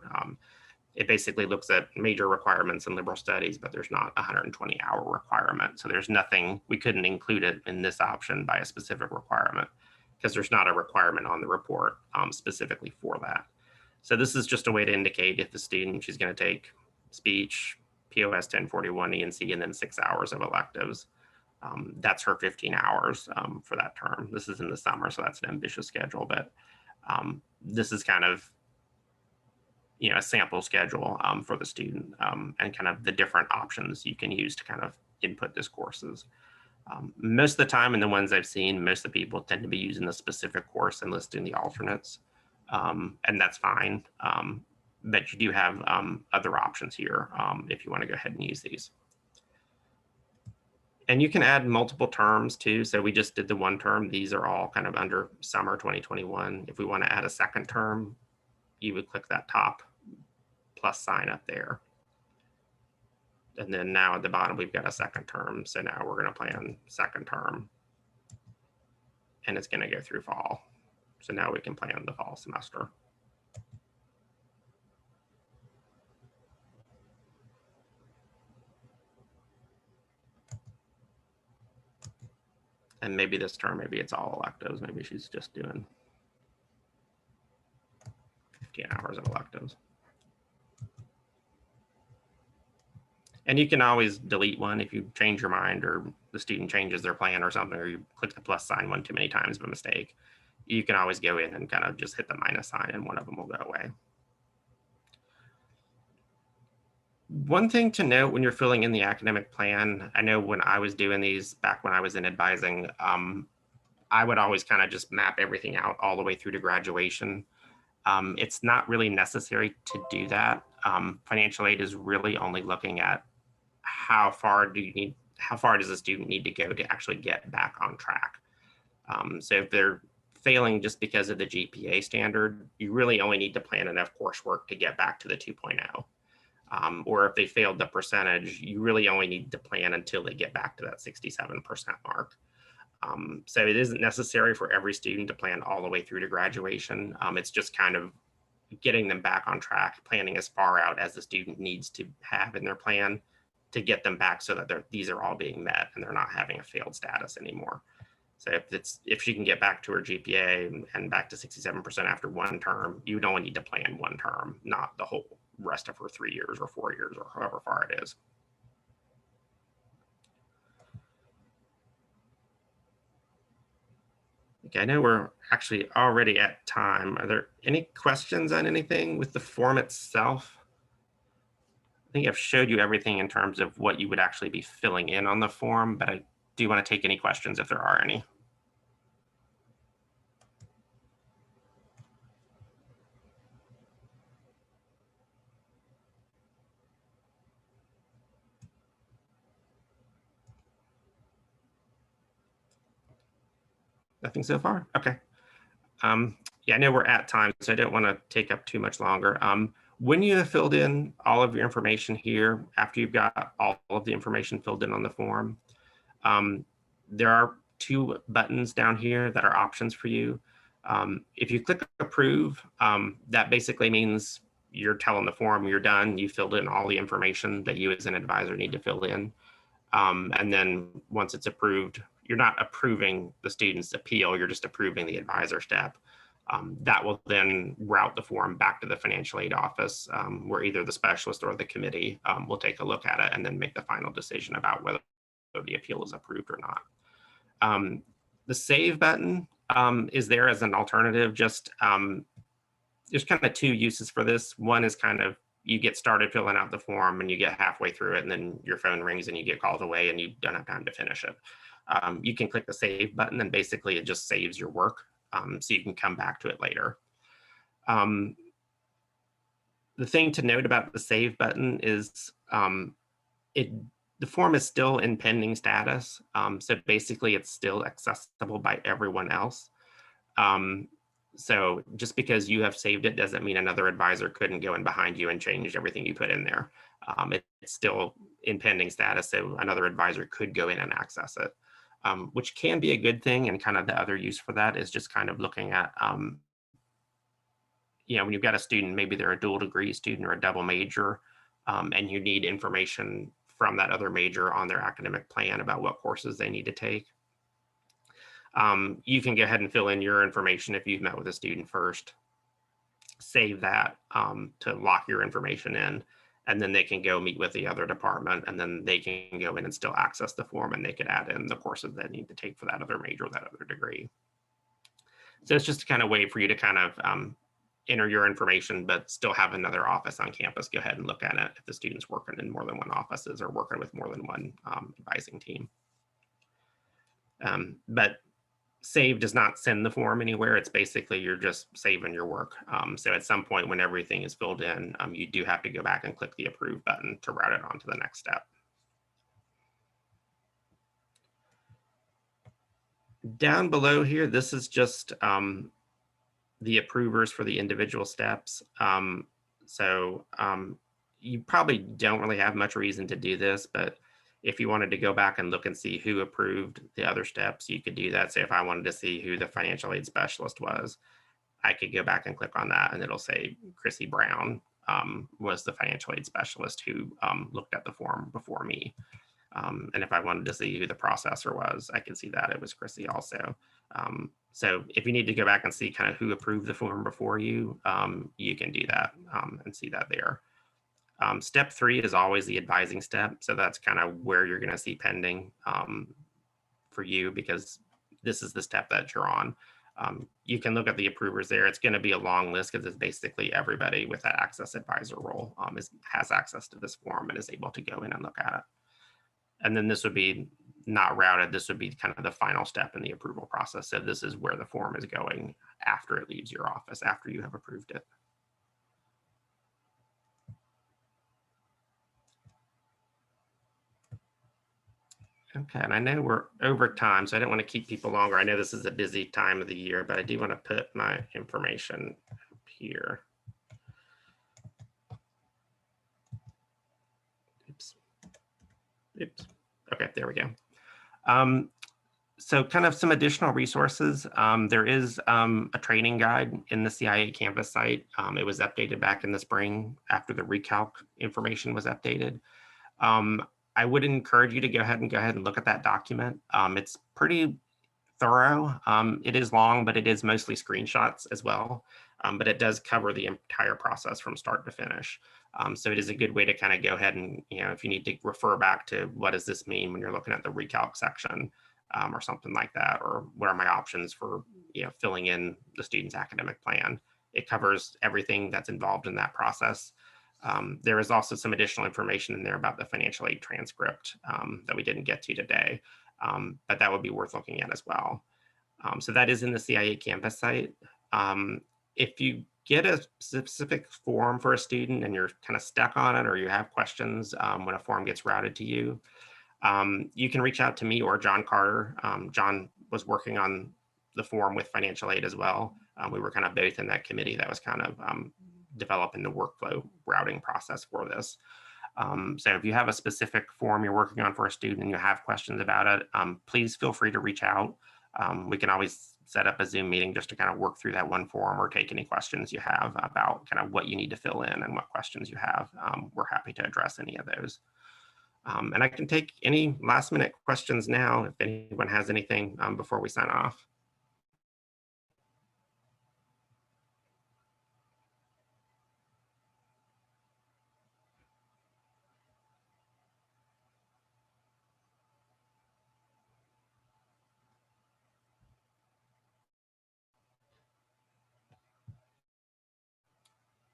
It basically looks at major requirements in liberal studies, but there's not a 120-hour requirement. So there's nothing, we couldn't include it in this option by a specific requirement because there's not a requirement on the report specifically for that. So this is just a way to indicate if the student, she's going to take speech, POS 1041, ENC, and then 6 hours of electives. That's her 15 hours for that term. This is in the summer, so that's an ambitious schedule, but this is kind of a sample schedule for the student and kind of the different options you can use to kind of input these courses. Most of the time, and the ones I've seen, most of the people tend to be using the specific course and listing the alternates, and that's fine. But you do have other options here if you want to go ahead and use these. And you can add multiple terms too. So we just did the one term. These are all kind of under summer 2021. If we want to add a second term, you would click that top plus sign up there. And then now at the bottom, we've got a second term. So now we're going to plan second term. And it's going to go through fall. So now we can plan the fall semester. And maybe this term, maybe it's all electives. Maybe she's just doing 15 hours of electives. And you can always delete one if you change your mind or the student changes their plan or something, or you click the plus sign one too many times by mistake. You can always go in and kind of just hit the minus sign and one of them will go away. One thing to note when you're filling in the academic plan, I know when I was doing these back when I was in advising, I would always kind of just map everything out all the way through to graduation. It's not really necessary to do that. Financial aid is really only looking at how far does the student need to go to actually get back on track. So if they're failing just because of the GPA standard, you really only need to plan enough coursework to get back to the 2.0. Or if they failed the percentage, you really only need to plan until they get back to that 67% mark. So it isn't necessary for every student to plan all the way through to graduation. It's just kind of getting them back on track, planning as far out as the student needs to have in their plan to get them back so that these are all being met and they're not having a failed status anymore. So if she can get back to her GPA and back to 67% after one term, you would only need to plan one term, not the whole rest of her 3 years or 4 years or however far it is. Okay, I know we're actually already at time. Are there any questions on anything with the form itself? I think I've showed you everything in terms of what you would actually be filling in on the form, but I do want to take any questions if there are any. Nothing so far? Okay. Yeah, I know we're at time, so I don't want to take up too much longer. When you have filled in all of your information here, after you've got all of the information filled in on the form, there are 2 buttons down here that are options for you. If you click approve, that basically means you're telling the form you're done. You filled in all the information that you as an advisor need to fill in. And then once it's approved, you're not approving the student's appeal, you're just approving the advisor step. That will then route the form back to the financial aid office, where either the specialist or the committee will take a look at it and then make the final decision about whether the appeal is approved or not. The save button is there as an alternative. Just there's kind of 2 uses for this. One is kind of you get started filling out the form and you get halfway through it and then your phone rings and you get called away and you don't have time to finish it. You can click the save button and basically it just saves your work, so you can come back to it later. The thing to note about the save button is the form is still in pending status. So basically it's still accessible by everyone else. So just because you have saved it doesn't mean another advisor couldn't go in behind you and change everything you put in there. It's still in pending status, so another advisor could go in and access it, which can be a good thing. And kind of the other use for that is just kind of looking at, you know, when you've got a student, maybe they're a dual degree student or a double major, and you need information from that other major on their academic plan about what courses they need to take. You can go ahead and fill in your information if you've met with a student first, save that to lock your information in, and then they can go meet with the other department, and then they can go in and still access the form and they could add in the courses they need to take for that other major, that other degree. So it's just a kind of way for you to kind of enter your information, but still have another office on campus go ahead and look at it if the student's working in more than one offices or working with more than one advising team. But save does not send the form anywhere. It's basically you're just saving your work. So at some point when everything is filled in, you do have to go back and click the approve button to route it on to the next step. Down below here, this is just the approvers for the individual steps. You probably don't really have much reason to do this, but if you wanted to go back and look and see who approved the other steps, you could do that. So if I wanted to see who the financial aid specialist was, I could go back and click on that and it'll say Chrissy Brown was the financial aid specialist who looked at the form before me. And if I wanted to see who the processor was, I could see that it was Chrissy also. So if you need to go back and see kind of who approved the form before you, you can do that and see that there. Step 3 is always the advising step. So that's kind of where you're going to see pending for you, because this is the step that you're on. You can look at the approvers there. It's going to be a long list because it's basically everybody with that access advisor role has access to this form and is able to go in and look at it. And then this would be not routed. This would be kind of the final step in the approval process. So this is where the form is going after it leaves your office, after you have approved it. Okay, and I know we're over time, so I don't want to keep people longer. I know this is a busy time of the year, but I do want to put my information up here. Oops. Oops. Okay, there we go. So kind of some additional resources. There is a training guide in the CIA campus site. It was updated back in the spring after the recalc information was updated. I would encourage you to go ahead and look at that document. It's pretty thorough. It is long, but it is mostly screenshots as well. But it does cover the entire process from start to finish. So it is a good way to kind of go ahead and, if you need to refer back to what does this mean when you're looking at the recalc section or something like that, or what are my options for, filling in the student's academic plan. It covers everything that's involved in that process. There is also some additional information in there about the financial aid transcript that we didn't get to today, but that would be worth looking at as well. So that is in the CIA campus site. If you get a specific form for a student and you're kind of stuck on it, or you have questions when a form gets routed to you, you can reach out to me or John Carter. John was working on the form with financial aid as well. We were kind of both in that committee that was kind of developing the workflow routing process for this. So if you have a specific form you're working on for a student and you have questions about it, please feel free to reach out. We can always set up a Zoom meeting just to kind of work through that one form or take any questions you have about kind of what you need to fill in and what questions you have. We're happy to address any of those. And I can take any last minute questions now if anyone has anything before we sign off.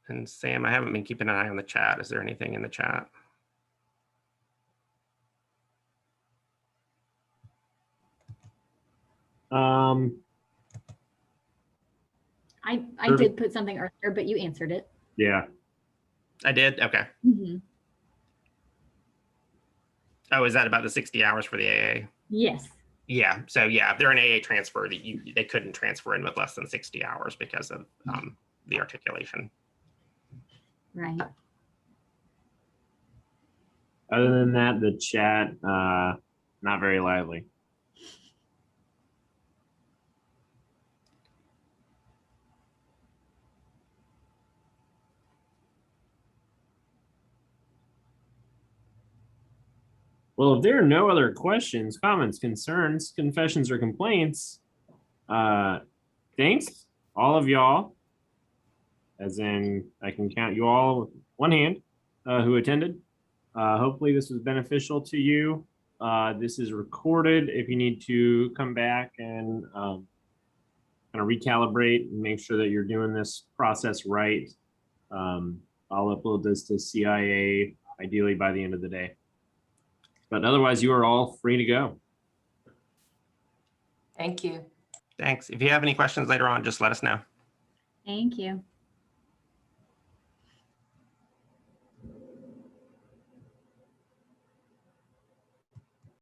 And Sam, I haven't been keeping an eye on the chat. Is there anything in the chat? I did put something earlier, but you answered it. Yeah. I did? Okay. Mm-hmm. Oh, is that about the 60 hours for the AA? Yes. Yeah. So yeah, if they're an AA transfer, they couldn't transfer in with less than 60 hours because of the articulation. Right. Other than that, the chat, not very lively. Well, if there are no other questions, comments, concerns, confessions, or complaints, thanks, all of y'all, as in I can count you all with one hand, who attended. Hopefully this was beneficial to you. This is recorded. If you need to come back and kind of recalibrate and make sure that you're doing this process right, I'll upload this to CIA ideally by the end of the day. But otherwise, you are all free to go. Thank you. Thanks. If you have any questions later on, just let us know. Thank you.